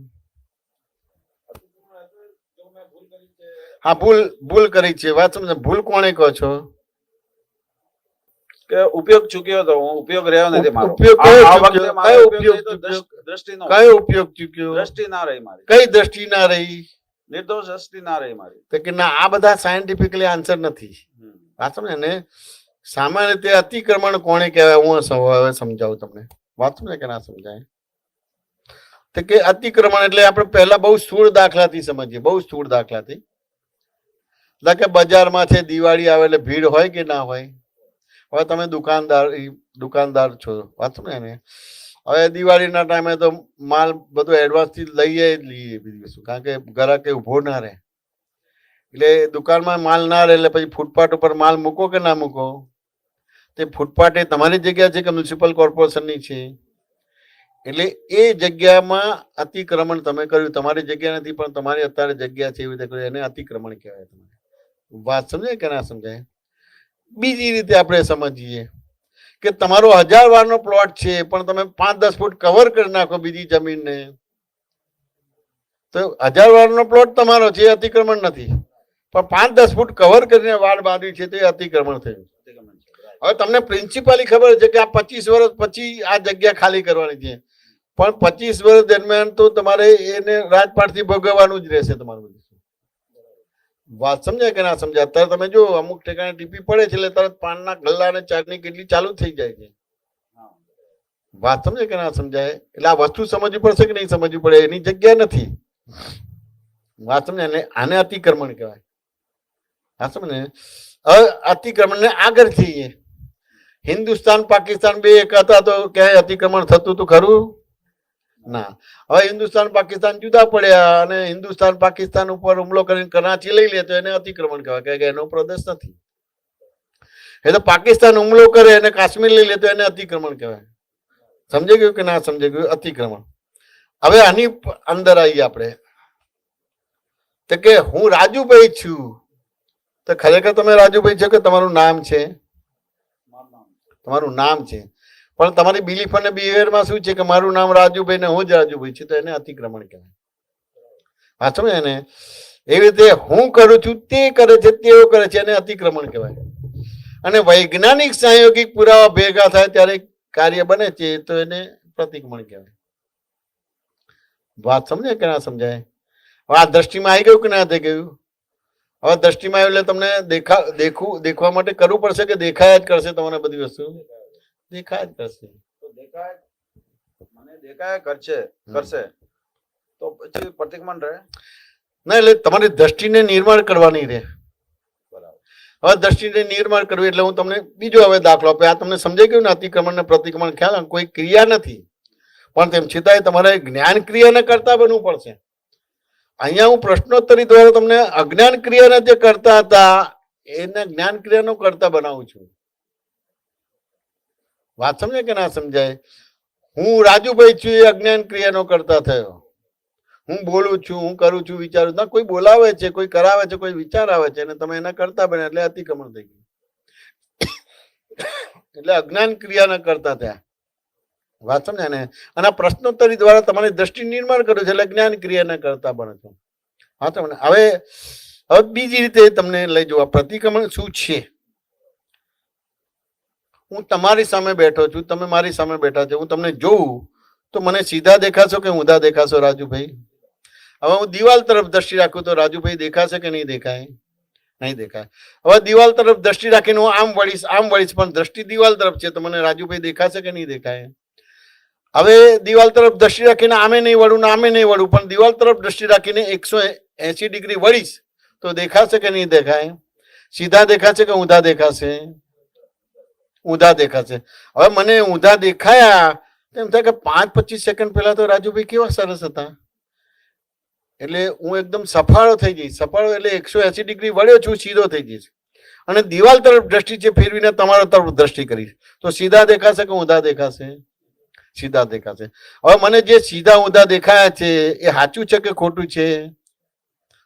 હા, ભૂલ કરી છે. વાત સમજ. ભૂલ કોને કહો છો? કે ઉપયોગ ચૂક્યો તો હું, ઉપયોગ રહ્યો નથી મારો. ઉપયોગ કયો ઉપયોગ? દ્રષ્ટિનો કયો ઉપયોગ ચૂક્યો? દ્રષ્ટિ ના રહી મારી. કઈ દ્રષ્ટિ ના રહી? નિર્દોષ દ્રષ્ટિ ના રહી મારી. તો કે ના, આ બધા સાયન્ટિફિકલી આન્સર નથી. વાત સમજે ને? સામાન્ય રીતે અતિક્રમણ કોને કહેવાય હું હવે સમજાવું તમને. વાત સમજે કે ના સમજાય? તો કે અતિક્રમણ એટલે આપણે પહેલા બહુ સ્થૂળ દાખલાથી સમજીએ. બહુ સ્થૂળ દાખલાથી. એટલે કે બજારમાં છે, દિવાળી આવે એટલે ભીડ હોય કે ના હોય? હવે તમે દુકાનદાર છો. વાત સમજે ને? હવે દિવાળીના ટાઈમે તો માલ બધો એડવાન્સથી લઈએ જ લઈએ બીજી વસ્તુ, કારણ કે ગ્રાહકે ઊભો ના રહે, એટલે દુકાનમાં માલ ના રહે એટલે પછી ફૂટપાથ ઉપર માલ મૂકો કે ના મૂકો. તે ફૂટપાથ એ તમારી જગ્યા છે કે મ્યુનિસિપલ કોર્પોરેશનની છે, એટલે એ જગ્યામાં અતિક્રમણ તમે કર્યું, તમારી જગ્યા નથી પણ તમારી અત્યારે જગ્યા છે એવી રીતે કર્યું, એને અતિક્રમણ કહેવાય. તમારે વાત સમજાય કે ના સમજાય? બીજી રીતે આપણે સમજીએ કે તમારો 1000 વારનો પ્લોટ છે પણ તમે 5-10 ફૂટ કવર કરી નાખો બીજી જમીનને, તો 1000 વારનો પ્લોટ તમારો છે એ અતિક્રમણ નથી, પણ 5-10 ફૂટ કવર કરીને વાડ બાંધ્યું છે તો એ અતિક્રમણ થયું. હવે તમને પ્રિન્સિપાલી ખબર છે કે આ 25 વર્ષ પછી આ જગ્યા ખાલી કરવાની છે, પણ 25 વર્ષ દરમિયાન તો તમારે એને રાજપાટથી ભોગવવાનું જ રહેશે તમારું બધું. વાત સમજાય કે ના સમજાય? અત્યારે તમે જો અમુક ઠેકાણે ટીપી પડે છે એટલે તરત પાનના ગલ્લા અને ચાટની કેટલી ચાલુ થઈ જાય છે. વાત સમજાય કે ના સમજાય? એટલે આ વસ્તુ સમજવી પડશે કે નહીં સમજવી પડે, એની જગ્યા નથી. વાત સમજાય ને? આને અતિક્રમણ કહેવાય. હા સમજ ને? હવે અતિક્રમણ ને આગળ જઈએ. હિન્દુસ્તાન પાકિસ્તાન બે એક હતા તો ક્યાંય અતિક્રમણ થતું હતું ખરું? ના. હવે હિન્દુસ્તાન પાકિસ્તાન જુદા પડ્યા અને હિન્દુસ્તાન પાકિસ્તાન ઉપર હુમલો કરીને કરાચી લઈ લે તો એને અતિક્રમણ કહેવાય, કે એનો પ્રદેશ નથી. એ તો પાકિસ્તાન હુમલો કરે અને કાશ્મીર લઈ લે તો એને અતિક્રમણ કહેવાય. સમજાઈ ગયું કે ના સમજાઈ ગયું? અતિક્રમણ. હવે આની અંદર આવીએ આપણે, તો કે હું રાજુભાઈ છું, તો ખરેખર તમે રાજુભાઈ છો કે તમારું નામ છે? તમારું નામ છે, પણ તમારી બિલીફ અને બિહેવિયરમાં શું છે કે મારું નામ રાજુભાઈ ને હું જ રાજુભાઈ છું, તો એને અતિક્રમણ કહેવાય. હા સમજે ને? એવી રીતે હું કરું છું તે કરે છે તેઓ કરે છે એને અતિક્રમણ કહેવાય. અને વૈજ્ઞાનિક સંયોગિક પુરાવા ભેગા થાય ત્યારે કાર્ય બને છે તો એને પ્રતિક્રમણ કહેવાય. વાત સમજે કે ના સમજાય? આ દ્રષ્ટિમાં આવી ગયું કે ના થઈ ગયું? હવે દ્રષ્ટિમાં આવ્યું એટલે તમને દેખવા માટે કરવું પડશે કે દેખાયા જ કરશે? તમને બધી વસ્તુ દેખાય જ કરશે. તો દેખાય કરશે તો પછી પ્રતિક્રમણ રહે ના, એટલે તમારી દ્રષ્ટિને નિર્માણ કરવાની રહે. હવે દ્રષ્ટિને નિર્માણ કરવી એટલે હું તમને બીજો હવે દાખલો આપે. આ તમને સમજાઈ ગયું ને? અતિક્રમણ ને પ્રતિક્રમણ ખ્યાલ કોઈ ક્રિયા નથી, પણ તેમ છતાંય તમારે જ્ઞાન ક્રિયાને કરતા બનવું પડશે. અહીંયા હું પ્રશ્નોત્તરી દ્વારા તમને અજ્ઞાન ક્રિયાને જે કરતા હતા એને જ્ઞાન ક્રિયાનો કરતા બનાવું છું. વાત સમજાય કે ના સમજાય? હું રાજુભાઈ છું એ અજ્ઞાન ક્રિયાનો કરતા થયો. હું બોલું છું, હું કરું છું, વિચારું ના, કોઈ બોલાવે છે, કોઈ કરાવે છે, કોઈ વિચાર આવે છે અને તમે એના કરતા બને એટલે અતિક્રમણ થઈ ગયું. એટલે અજ્ઞાન ક્રિયાના કરતા થયા. વાત સમજાય ને? અને પ્રશ્નોત્તરી દ્વારા તમારી દ્રષ્ટિ નિર્માણ કર્યું છે એટલે જ્ઞાન ક્રિયાના કરતા બને છો. હા તમને હવે બીજી રીતે તમને લઈ જવા. પ્રતિક્રમણ શું છે? હું તમારી સામે બેઠો છું, તમે મારી સામે બેઠા છો, હું તમને જોઉં તો મને સીધા દેખાશો કે ઊંધા દેખાશો રાજુભાઈ? હવે હું દિવાલ તરફ દ્રષ્ટિ રાખું તો રાજુભાઈ દેખાશે કે નહીં દેખાય? નહીં દેખાય. હવે દિવાલ તરફ દ્રષ્ટિ રાખીને હું આમ વળીશ પણ દ્રષ્ટિ દિવાલ તરફ છે તો મને રાજુભાઈ દેખાશે કે નહીં દેખાય? હવે દિવાલ તરફ દ્રષ્ટિ રાખીને આમે નહીં વળું ને આમે નહીં વળું, પણ દિવાલ તરફ દ્રષ્ટિ રાખીને 180 ડિગ્રી વળીશ તો દેખાશે કે નહીં દેખાય? સીધા દેખાશે કે ઊંધા દેખાશે? ઊંધા દેખાશે. હવે મને ઊંધા દેખાયા એમ થાય કે 5-25 સેકન્ડ પહેલા તો રાજુભાઈ કેવા સરસ હતા, એટલે હું એકદમ સફાળો થઈ જઈશ. સફાળો એટલે 180 ડિગ્રી વળ્યો છું, સીધો થઈ જઈશ અને દિવાલ તરફ દ્રષ્ટિ છે ફેરવીને તમારા તરફ દ્રષ્ટિ કરીશ તો સીધા દેખાશે કે ઊંધા દેખાશે? સીધા દેખાશે. હવે મને જે સીધા ઊંધા દેખાયા છે એ સાચું છે કે ખોટું છે?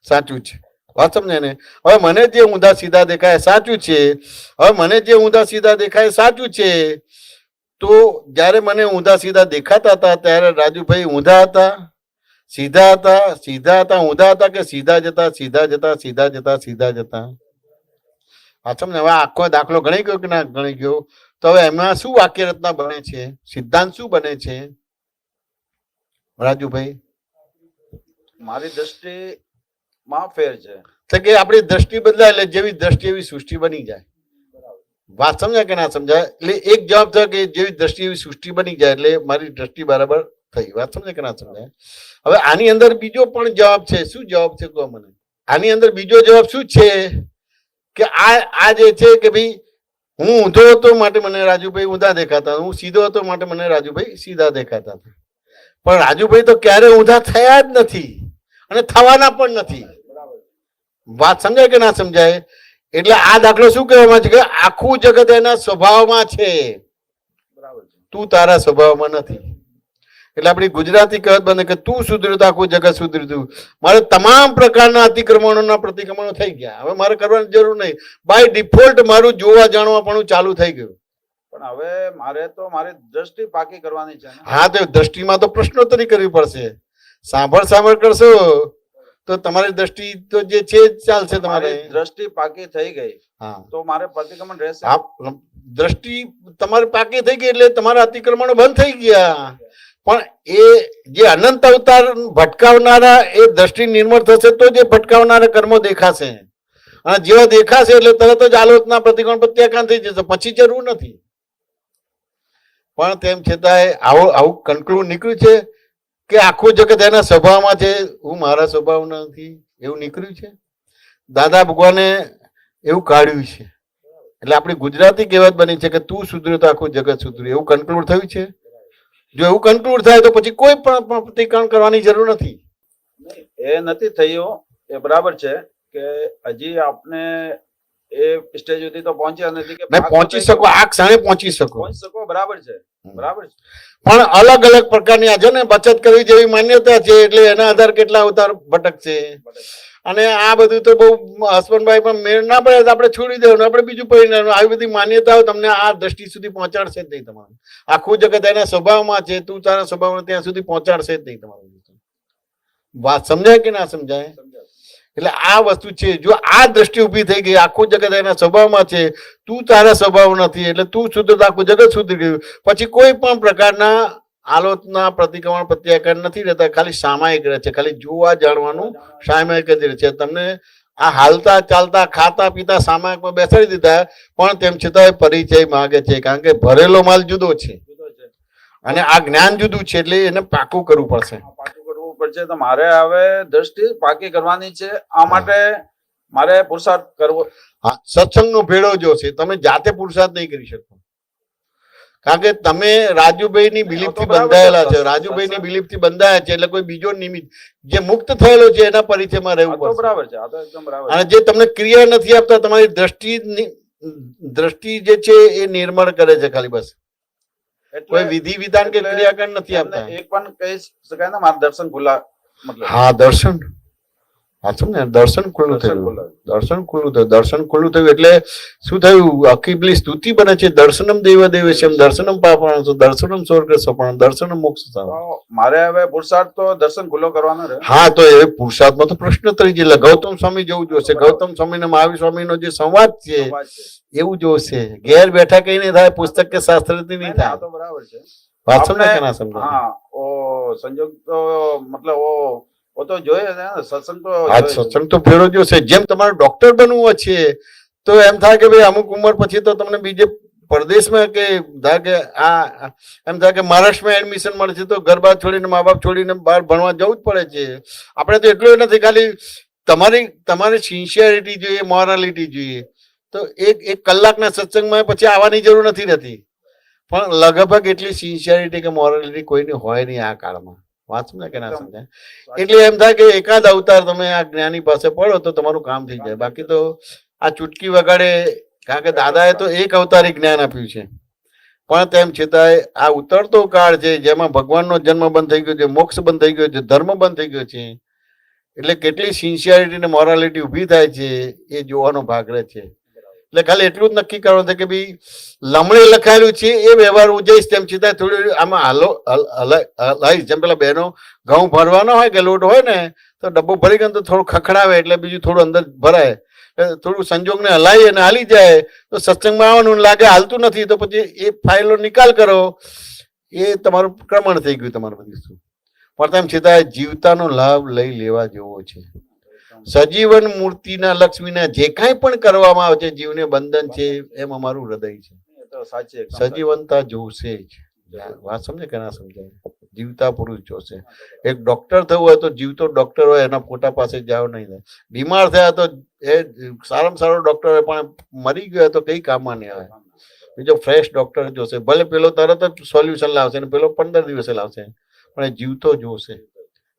સાચું છે. વાત સમજે ને? હવે મને જે ઊંધા સીધા દેખાય સાચું છે. હવે મને જે ઊંધા સીધા દેખાય સાચું છે, તો જ્યારે મને ઊંધા સીધા દેખાતા હતા ત્યારે રાજુભાઈ ઊંધા હતા, સીધા હતા, સીધા હતા, ઊંધા હતા કે સીધા જતા સીધા જતા સીધા જતા સીધા જતા? હા સમજે? હવે આખો દાખલો ગણી ગયો કે ના ગણી ગયો? તો હવે એમાં શું વાક્ય રચના બને છે? સિદ્ધાંત શું બને છે રાજુભાઈ? મારી દ્રષ્ટિમાં ફેર છે તો કે આપણી દ્રષ્ટિ બદલાય એટલે જેવી દ્રષ્ટિ એવી સૃષ્ટિ બની જાય. વાત સમજાય કે ના સમજાય? એટલે એક જવાબ થયો કે જેવી દ્રષ્ટિ એવી સૃષ્ટિ બની જાય એટલે મારી દ્રષ્ટિ બરાબર થઈ. વાત સમજાય કે ના સમજાય? હવે આની અંદર બીજો પણ જવાબ છે. શું જવાબ છે કહો મને? આની અંદર બીજો જવાબ શું છે કે આ જે છે કે ભાઈ હું ઊંધો હતો માટે મને રાજુભાઈ ઊંધા દેખાતા, હું સીધો હતો માટે મને રાજુભાઈ સીધા દેખાતા હતા. પણ રાજુભાઈ તો ક્યારે ઊંધા થયા જ નથી અને થવાના પણ નથી. વાત સમજાય કે ના સમજાય? એટલે આ દાખલો શું કહેવામાં છે કે આખું જગત એના સ્વભાવમાં છે, તું તારા સ્વભાવમાં નથી. એટલે આપણી ગુજરાતી કહેવત બને કે તું સુધર્યું તો આખું જગત સુધર્યું. મારે તમામ પ્રકારના અતિક્રમણોના પ્રતિક્રમણો થઈ ગયા, હવે મારે કરવાની જરૂર નહીં. બાય ડિફોલ્ટ મારું જોવા જાણવા પણ ચાલુ થઈ ગયું. પણ હવે મારે તો મારી દ્રષ્ટિ પાકી કરવાની છે ને. હા, તો દ્રષ્ટિમાં તો પ્રશ્નોત્તરી કરવી પડશે. સાંભળ કરશો તો તમારી દ્રષ્ટિ તો જે છે ચાલશે. તમારે દ્રષ્ટિ પાકી થઈ ગઈ, હા, તો મારે પ્રતિક્રમણ રહેશે. હા, દ્રષ્ટિ તમારી પાકી થઈ ગઈ એટલે તમારા અતિક્રમણો બંધ થઈ ગયા. પણ એ જે અનંત અવતાર ભટકાવનારા એ દ્રષ્ટિ નિર્મળ થશે તો જે ભટકાવનારા કર્મો દેખાશે, અને જેવા દેખાશે એટલે તરત જ આલોચના પ્રતિક્રમણ પ્રત્યાખ્યાન થઈ જશે, પછી જરૂર નથી. પણ તેમ છતાંય આવું કન્ક્લુડ નીકળ્યું છે કે આખું જગત એના સ્વભાવમાં છે, હું મારા સ્વભાવ નથી, એવું નીકળ્યું છે. દાદા ભગવાને એવું કાઢ્યું છે. એટલે આપણી ગુજરાતી કહેવત બની છે કે તું સુધર્યું તો આખું જગત સુધર્યું, એવું કન્ક્લુડ થયું છે. જો એવું કન્ક્લુડ થાય તો પછી કોઈ પણ પ્રતિક્રમણ કરવાની જરૂર નથી. એ નથી થયું, એ બરાબર છે કે હજી આપને એ સ્ટેજ સુધી તો પહોંચ્યા નથી કે પહોંચી શકો, આ ક્ષણે પહોંચી શકો, બરાબર છે, બરાબર છે. પણ અલગ અલગ પ્રકારની આ જો ને બચત કરવી જેવી માન્યતા છે, એટલે એના આધાર કેટલા અવતાર ભટકશે. અને આ બધું તો બહુ હસબન્ડભાઈ પણ મેળ ના પડે તો આપણે છોડી દેવાનું, આપણે બીજું પરિણામ. આવી બધી માન્યતાઓ તમને આ દ્રષ્ટિ સુધી પહોંચાડશે જ નહીં. તમારું આખું જગત એના સ્વભાવમાં છે, તું તારા સ્વભાવમાં ત્યાં સુધી પહોંચાડશે જ નહીં. તમારું વાત સમજાય કે ના સમજાય? એટલે આ વસ્તુ છે. જો આ દ્રષ્ટિ ઊભી થઈ ગઈ, આખું જગત એના સ્વભાવમાં છે, તું તારા સ્વભાવ નથી, એટલે તું શુદ્ધ આખું જગત સુધરી ગયું. પછી કોઈ પણ પ્રકારના આલોચના પ્રતિક્રમણ પ્રત્યાખ્યાન નથી રહેતા, ખાલી સામાયિક રહે છે, ખાલી જોવા જાણવાનું સામાયિક જ રહે છે. તમને આ હાલતા ચાલતા ખાતા પીતા સામાયિકમાં બેસાડી દીધા, પણ તેમ છતાં પરિચય માગે છે, કારણ કે ભરેલો માલ જુદો છે અને આ જ્ઞાન જુદું છે. એટલે એને પાકું કરવું પડશે. તો મારે હવે દ્રષ્ટિ પાકી કરવાની છે. આ માટે મારે પુરુષાર્થ કરવો. હા, સત્સંગનો ભેળો જોશે. તમે જાતે પુરુષાર્થ નહીં કરી શકો, કારણ કે તમે રાજુભાઈની બિલીફ થી બંધાયેલા છે. રાજુભાઈની બિલીફ થી બંધાયા છે, એટલે કોઈ બીજો નિમિત્ત જે મુક્ત થયેલો છે એના પરિચયમાં રહેવું પડશે. બરાબર છે, આ તો એકદમ બરાબર. અને જે તમને ક્રિયા નથી આપતા, તમારી દ્રષ્ટિ જે છે એ નિર્મળ કરે છે ખાલી, બસ. કોઈ વિધિ વિધાન કે ક્રિયાકરણ નથી આપતા. એક પણ કહી શકાય ને મારા દર્શન ખુલ્લા, મતલબ હા, દર્શન. હા, ને દર્શન ખુલ્લું થયું, દર્શન ખુલ્લું થયું. દર્શન ખુલ્લું થયું એટલે શું થયું? આખી પેલી સ્તુતિ બને છે, દર્શનમ દેવ દેવેશમ, દર્શનમ પાપણમ, દર્શનમ સ્વર્ગ સપણમ, દર્શનમ મોક્ષ. મારે હવે પુરુષાર્થ તો દર્શન ખુલ્લો કરવાનો રહે. હા, તો એ પુરુષાર્થમાં તો પ્રશ્ન તરી જાય. ગૌતમ સ્વામી જેવું જોશે. ગૌતમ સ્વામી ને મહાવીર સ્વામી નો જે સંવાદ છે એવું જોશે. ઘેર બેઠા કઈ નહીં થાય, પુસ્તક કે શાસ્ત્ર થી નહીં થાય. તો બરાબર છે. વાત સમજે કે ના સમજે? હા, ઓ સંજોગ તો મતલબ ઓ તો જોઈએ ને, સત્સંગ તો આજ સત્સંગ તો ફેરો જોશે. જેમ તમારે ડોક્ટર બનવું છે તો એમ થાય કે ભાઈ અમુક ઉંમર પછી તો તમને બીજે પરદેશમાં કે આ એમ થાય કે મહારાષ્ટ્રમાં એડમિશન મળે છે તો ઘર બાર છોડીને મા બાપ છોડીને બહાર ભણવા જવું જ પડે છે. આપણે તો એટલું નથી, ખાલી તમારી સિન્સિયરિટી જોઈએ, મોરાલિટી જોઈએ. તો એક કલાકના સત્સંગમાં પછી આવવાની જરૂર નથી રહેતી, પણ લગભગ એટલી સિન્સિયરિટી કે મોરાલિટી કોઈની હોય નહીં આ કાળમાં. વાત સમજાય કે ના સમજાય? એટલે એમ થાય કે એકાદ અવતાર તમે આ જ્ઞાની પાસે પડો તો તમારું કામ થઈ જાય. બાકી તો આ ચૂટકી વગાડે, કારણ કે દાદાએ તો એક અવતારી જ્ઞાન આપ્યું છે, પણ તેમ છતાંય આ ઉતરતો કાળ છે જેમાં ભગવાનનો જન્મ બંધ થઈ ગયો છે, મોક્ષ બંધ થઈ ગયો છે, ધર્મ બંધ થઈ ગયો છે. એટલે કેટલી સિન્સિયરિટી ને મોરાલિટી ઊભી થાય છે એ જોવાનો ભાગ રહે છે. એટલે ખાલી એટલું જ નક્કી કરવાનું છે કે ભાઈ લમણે લખાયેલું છે એ વ્યવહાર ઉજઈશ, તેમ છતાં થોડું આમાં હલાઈશ. જેમ પેલા બહેનો ઘઉં ભરવાનો હોય કે લોટ હોય ને, તો ડબ્બો ભરી ગયો તો થોડું ખખડાવે એટલે બીજું થોડું અંદર ભરાય. થોડું સંજોગને હલાવી અને હાલી જાય તો સત્સંગમાં આવવાનું લાગે હાલતું નથી, તો પછી એ ફાઇલનો નિકાલ કરો. એ તમારું પ્રમાણ થઈ ગયું તમારું બધું. પણ તેમ છતાં જીવતાનો લાભ લઈ લેવા જેવો છે. સજીવન મૂર્તિના લક્ષ્મીના જે કાંઈ પણ કરવામાં આવે છે, જીવને બંધન છે, એમ અમારું હૃદય છે. સજીવનતા જોશે જ. વાત સમજે કે ના સમજાય? જીવતા પુરુષ જોશે. એક ડોક્ટર થવું હોય તો જીવતો ડોક્ટર હોય એના ફોટા પાસે જાઓ નહીં. બીમાર થયા તો એ સારામાં સારો ડોક્ટર હોય પણ મરી ગયો તો કઈ કામમાં નહીં આવે. બીજો ફ્રેશ ડોક્ટર જોશે. ભલે પેલો તરત જ સોલ્યુશન લાવશે ને પેલો 15 દિવસે લાવશે, પણ એ જીવતો જોશે.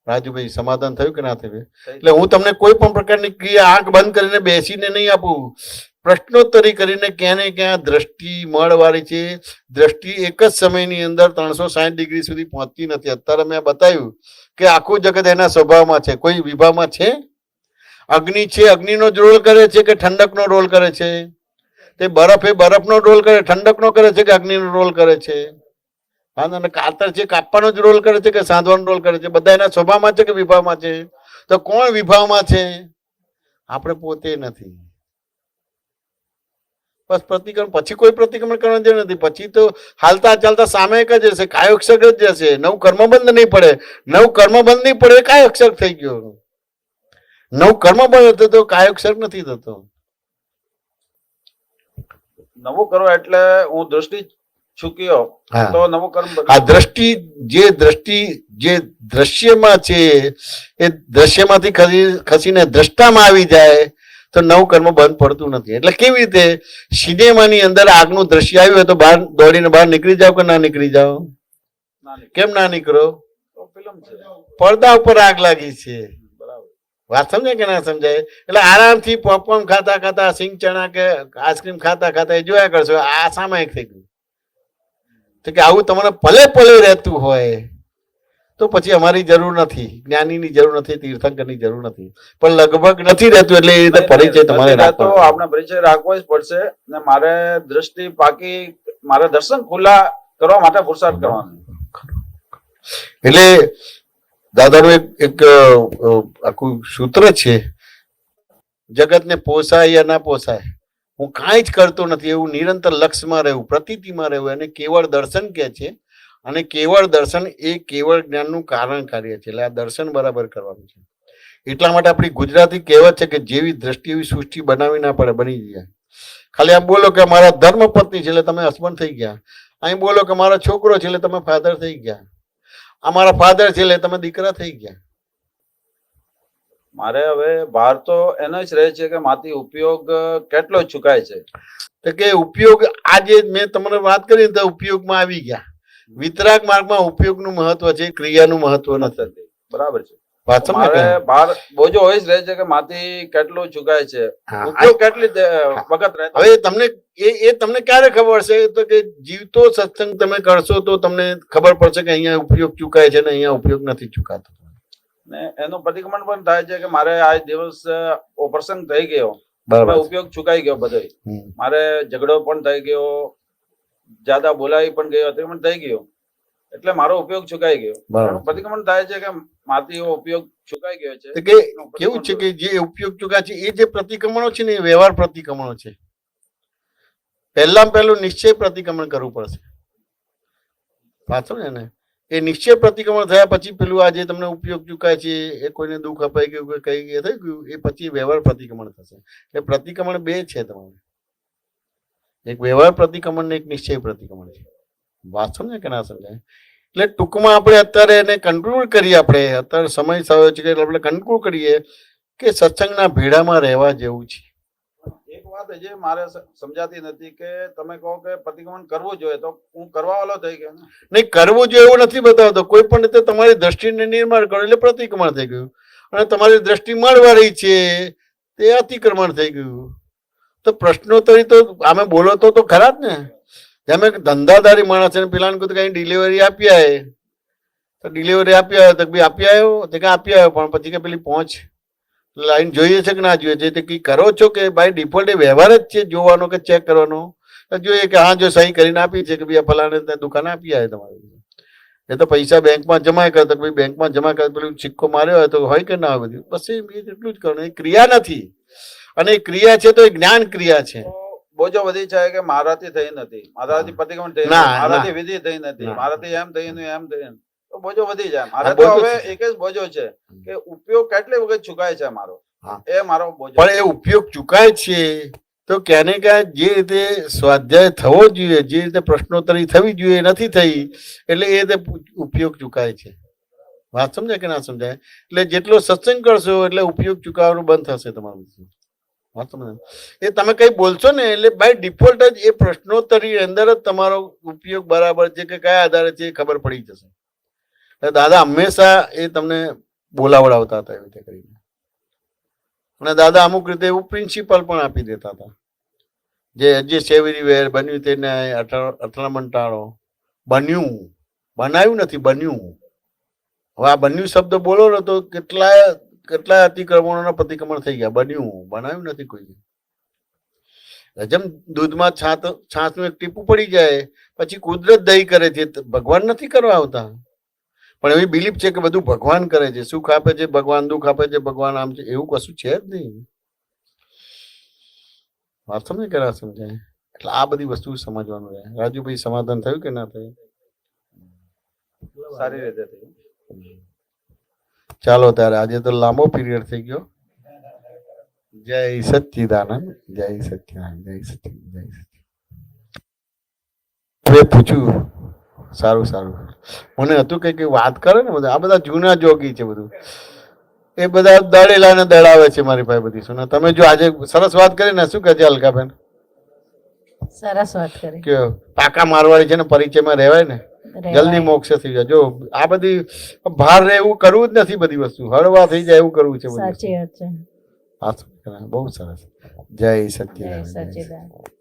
રાજુભાઈ, સમાધાન થયું કે ના થયું? એટલે હું તમને કોઈ પણ પ્રકારની ક્રિયા આંખ બંધ કરીને બેસીને નહીં આપું. પ્રશ્નોત્તરી કરીને ક્યાં ને ક્યાં દ્રષ્ટિ મળવાળી છે. દ્રષ્ટિ એક જ સમયની અંદર 360 ડિગ્રી સુધી પહોંચતી નથી. અત્યારે મેં બતાવ્યું કે આખું જગત એના સ્વભાવમાં છે. કોઈ વિભાવમાં છે? અગ્નિ છે, અગ્નિનો જ રોલ કરે છે કે ઠંડકનો રોલ કરે છે? તે બરફ એ બરફનો રોલ કરે, ઠંડકનો કરે છે કે અગ્નિનો રોલ કરે છે? અને કાતર છે, કાપવાનો જ રોલ કરે છે કે સાંધવાનો રોલ કરે છે? બધા એના સ્વભાવમાં છે કે વિભાવમાં છે? તો કોણ વિભાવમાં છે? આપણે પોતે નથી. બસ પ્રતિક્રમણ પછી કોઈ પ્રતિક્રમણ કરવાની જરૂર નથી. પછી તો હાલતા ચાલતા સામે એક જ હશે, કાયો અક્ષર જ જશે. નવ કર્મબંધ નહીં પડે. નવ કર્મબંધ નહીં પડે કાયો અક્ષર થઈ ગયો. નવ કર્મબંધ હતો તો કાયો અક્ષર નથી થતો. નવું કરો એટલે હું દ્રષ્ટિ ચૂક્યો તો નવું કર્મ. આ દ્રષ્ટિ જે દ્રશ્યમાં છે એ દ્રશ્યમાંથી ખસીને દ્રષ્ટામાં આવી જાય તો નવું કર્મ બંધ પડતું નથી. એટલે કેવી રીતે સિનેમાની અંદર આગનું દ્રશ્ય આવ્યું હોય તો બહાર દોડીને બહાર નીકળી જાવ કે ના નીકળી જાવ? કેમ ના નીકળો? ફિલ્મ છે, પડદા ઉપર આગ લાગી છે. વાત સમજાય કે ના સમજાય? એટલે આરામથી પોપકોર્ન ખાતા ખાતા, સિંગ ચણા કે આઈસ્ક્રીમ ખાતા ખાતા એ જોયા કરશો. આ સામાયિક થઈ ગયું. તો કે આવું તમારે પલે પલે રહેતું હોય તો પછી અમારી જરૂર નથી, જ્ઞાનીની જરૂર નથી, તીર્થંકરની જરૂર નથી. પણ લગભગ નથી રહેતું એટલે એ રીતે પરિચય તમારે રાખવો. આપણે પરિચય રાખવો જ પડશે. ને મારે દ્રષ્ટિ પાકી, મારે દર્શન ખુલ્લા કરવા માટે પુરુષાર્થ કરવાનો. એટલે દાદાનું એક આખું સૂત્ર છે, જગતને પોસાય યા ના પોસાય, હું કાંઈ જ કરતો નથી એવું નિરંતર લક્ષ્યમાં રહેવું, પ્રતીતિમાં રહેવું, એને કેવળ દર્શન કહે છે. અને કેવળ દર્શન એ કેવળ જ્ઞાનનું કારણ કાર્ય છે. એટલે આ દર્શન બરાબર કરવાનું છે. એટલા માટે આપણી ગુજરાતી કહેવત છે કે જેવી દ્રષ્ટિ એવી સૃષ્ટિ બનાવી ના પડે, બની જાય. ખાલી આમ બોલો કે મારા ધર્મપત્ની છે એટલે તમે હસબન્ડ થઈ ગયા. અહીં બોલો કે મારા છોકરો છે એટલે તમે ફાધર થઈ ગયા. અમારા ફાધર છે એટલે તમે દીકરા થઈ ગયા. મારે હવે બહાર તો એનો જ રહે છે કે માથી ઉપયોગ કેટલો ચૂકાય છે. તો કે ઉપયોગ આજે મેં તમને વાત કરી તો ઉપયોગમાં આવી ગયા. વિતરાગ માર્ગમાં ઉપયોગનું મહત્વ છે, ક્રિયાનું મહત્વ નથી. બરાબર છે. મારે બહાર બોજો હોય જ રહે છે કે માથી કેટલું ચૂકાય છે, ઉપયોગ કેટલી વખત રહે. હવે તમને એ તમને ક્યારે ખબર છે? તો કે જીવતો સત્સંગ તમે કરશો તો તમને ખબર પડશે કે અહીંયા ઉપયોગ ચૂકાય છે ને અહીંયા ઉપયોગ નથી ચૂકાતો. ને એનું પ્રતિક્રમણ પણ થાય છે કે મારે આ દિવસ ઓપરેશન થઈ ગયો, ઉપયોગ ચૂકાઈ ગયો બધો. મારે ઝઘડો પણ થઈ ગયો, જ્યાદા બોલાવી પણ ગયો, તે પણ થઈ ગયો, એટલે મારો ઉપયોગ ચૂકાઈ ગયો. પ્રતિક્રમણ થાય છે કે માથી ઉપયોગ ચૂકાઈ ગયો છે. કે કેવું છે કે જે ઉપયોગ ચૂકાય છે એ જે પ્રતિક્રમણો છે ને એ વ્યવહાર પ્રતિક્રમણો છે. પહેલું નિશ્ચય પ્રતિક્રમણ કરવું પડશે. પાછળ ને એ નિશ્ચય પ્રતિક્રમણ થયા પછી પેલું આ જે તમને ઉપયોગ ચૂકાય છે, એ કોઈને દુઃખ અપાઈ ગયું કે કઈ થઈ ગયું, એ પછી વ્યવહાર પ્રતિક્રમણ થશે. એટલે પ્રતિક્રમણ બે છે તમારે, એક વ્યવહાર પ્રતિક્રમણ ને એક નિશ્ચય પ્રતિક્રમણ છે. વાત સમજે કે ના સમજાય? એટલે ટૂંકમાં આપણે અત્યારે એને કન્ક્લુડ કરીએ. આપણે અત્યારે સમય થયો છે કે આપણે કન્ક્લુડ કરીએ કે સત્સંગના ભેડામાં રહેવા જેવું છે. એક વાત જે મારે સમજાતી નથી કે તમે કહો કે પ્રતિક્રમણ કરવું જોઈએ તો હું કરવા વાળો થઈ ગયો. નહીં, કરવું જોઈએ એવું નથી બતાવતો. કોઈ પણ રીતે તમારી દ્રષ્ટિને નિર્માણ કરો એટલે પ્રતિક્રમણ થઈ ગયું, અને તમારી દ્રષ્ટિ મળવા રહી છે તે અતિક્રમણ થઈ ગયું. તો પ્રશ્નોત્તરી તો આમે બોલો તો ખરા જ ને. જેમ એક ધંધાદારી માણસ છે, પેલાને કહ્યું કઈ ડિલિવરી આપી આવે તો ડિલિવરી આપી આવ્યો તો આપી આવ્યો, તે કઈ આપી આવ્યો, પણ પછી કે પેલી પહોંચ લાઈન જોઈએ છે કે ના જોઈએ છે? તે કઈ કરો છો કે બાય ડિફોલ્ટ એ વ્યવહાર જ છે જોવાનો કે ચેક કરવાનો? જોઈએ કે હા જો સહી કરીને આપી છે કે ભાઈ આ ફલાણે દુકાને આપી આવે તમારે. એ તો પૈસા બેંકમાં જમા કરે તો ભાઈ બેંકમાં જમા કરે, પેલું સિક્કો માર્યો હોય તો હોય કે ના હોય, બધું બસ એટલું જ કરવાનું. એ ક્રિયા નથી, અને એ ક્રિયા છે તો એ જ્ઞાન ક્રિયા છે. બોજો વધી જાય કે મારાથી થઈ નથી, મારાથી પ્રતિક્રમણ થઈ નથી, મારાથી વિધિ થઈ નથી, મારાથી એમ થયું એમ થયું, તો બોજો વધી જાય. મારે તો હવે એક જ બોજો છે કે ઉપયોગ કેટલી વખત ચૂકાય છે મારો, એ મારો બોજો. પણ એ ઉપયોગ ચૂકાય છે તો ક્યાંને ક્યાં જે રીતે સ્વાધ્યાય થવો જોઈએ, જે રીતે પ્રશ્નોત્તરી થવી જોઈએ નથી થઈ, એટલે એ રીતે ઉપયોગ ચૂકાય છે. વાત સમજાય કે ના સમજાય? એટલે જેટલો સત્સંગ કરશો એટલે ઉપયોગ ચૂકવવાનું બંધ થશે તમારું. વાત સમજાય? એ તમે કઈ બોલશો ને એટલે બાય ડિફોલ્ટ જ એ પ્રશ્નોત્તરી અંદર જ તમારો ઉપયોગ બરાબર છે કે કયા આધારે છે એ ખબર પડી જશે. દાદા હંમેશા એ તમને બોલાવડાવતા હતા એવી રીતે કરીને. અને દાદા અમુક રીતે એવું પ્રિન્સિપલ પણ આપી દેતા હતા, જે એડજસ્ટ એવરીવેર, બન્યું તેને અથડામણ ટાળો. બન્યું, બનાવ્યું નથી, બન્યું. હવે આ બન્યું શબ્દ બોલો ને તો કેટલાય અતિક્રમણોના પ્રતિક્રમણ થઈ ગયા. બન્યું, બનાવ્યું નથી કોઈ. જેમ દૂધમાં છાસનું એક ટીપું પડી જાય પછી કુદરત દહીં કરે છે, ભગવાન નથી કરવા આવતા. પણ એવી બિલીફ છે કે બધું ભગવાન કરે છે, સુખ આપે છે ભગવાન, દુઃખ આપે છે ભગવાન, આમ છે. એવું કશું છે જ નહીં. વાત સમજે કે ના સમજાય? એટલે આ બધી વસ્તુ સમજવાનું રહે. રાજુભાઈ, સમાધાન થયું કે ના થયું? સારી રીતે થયું. ચાલો ત્યારે, આજે તો લાંબો પીરિયડ થઈ ગયો. જય સચ્ચિદાનંદ, જય સચ્ચિદાનંદ, જય સચ્ચિદાનંદ, જય સચ્ચિદાનંદ. મેં પૂછ્યું, સારું સારું. મને હતું કે વાત કરે ને બધા, આ બધા જૂના જોગી છે બધું, એ બધા દળેલા ને દળાવે છે મારી પાસે બધી. શું તમે જો આજે સરસ વાત કરી ને, શું કહે છે અલકાબેન? સરસ વાત કરી કે પાકા મારવાડી છે ને પરિચયમાં રહેવાય ને, જલ્દી મોક્ષ થઈ જાય. જો આ બધી ભાર રહે એવું કરવું જ નથી, બધી વસ્તુ હળવા થઈ જાય એવું કરવું છે. સાચી વાત છે. બહુ સરસ. જય સચ્ચિદાનંદ. સચ્ચિદાનંદ.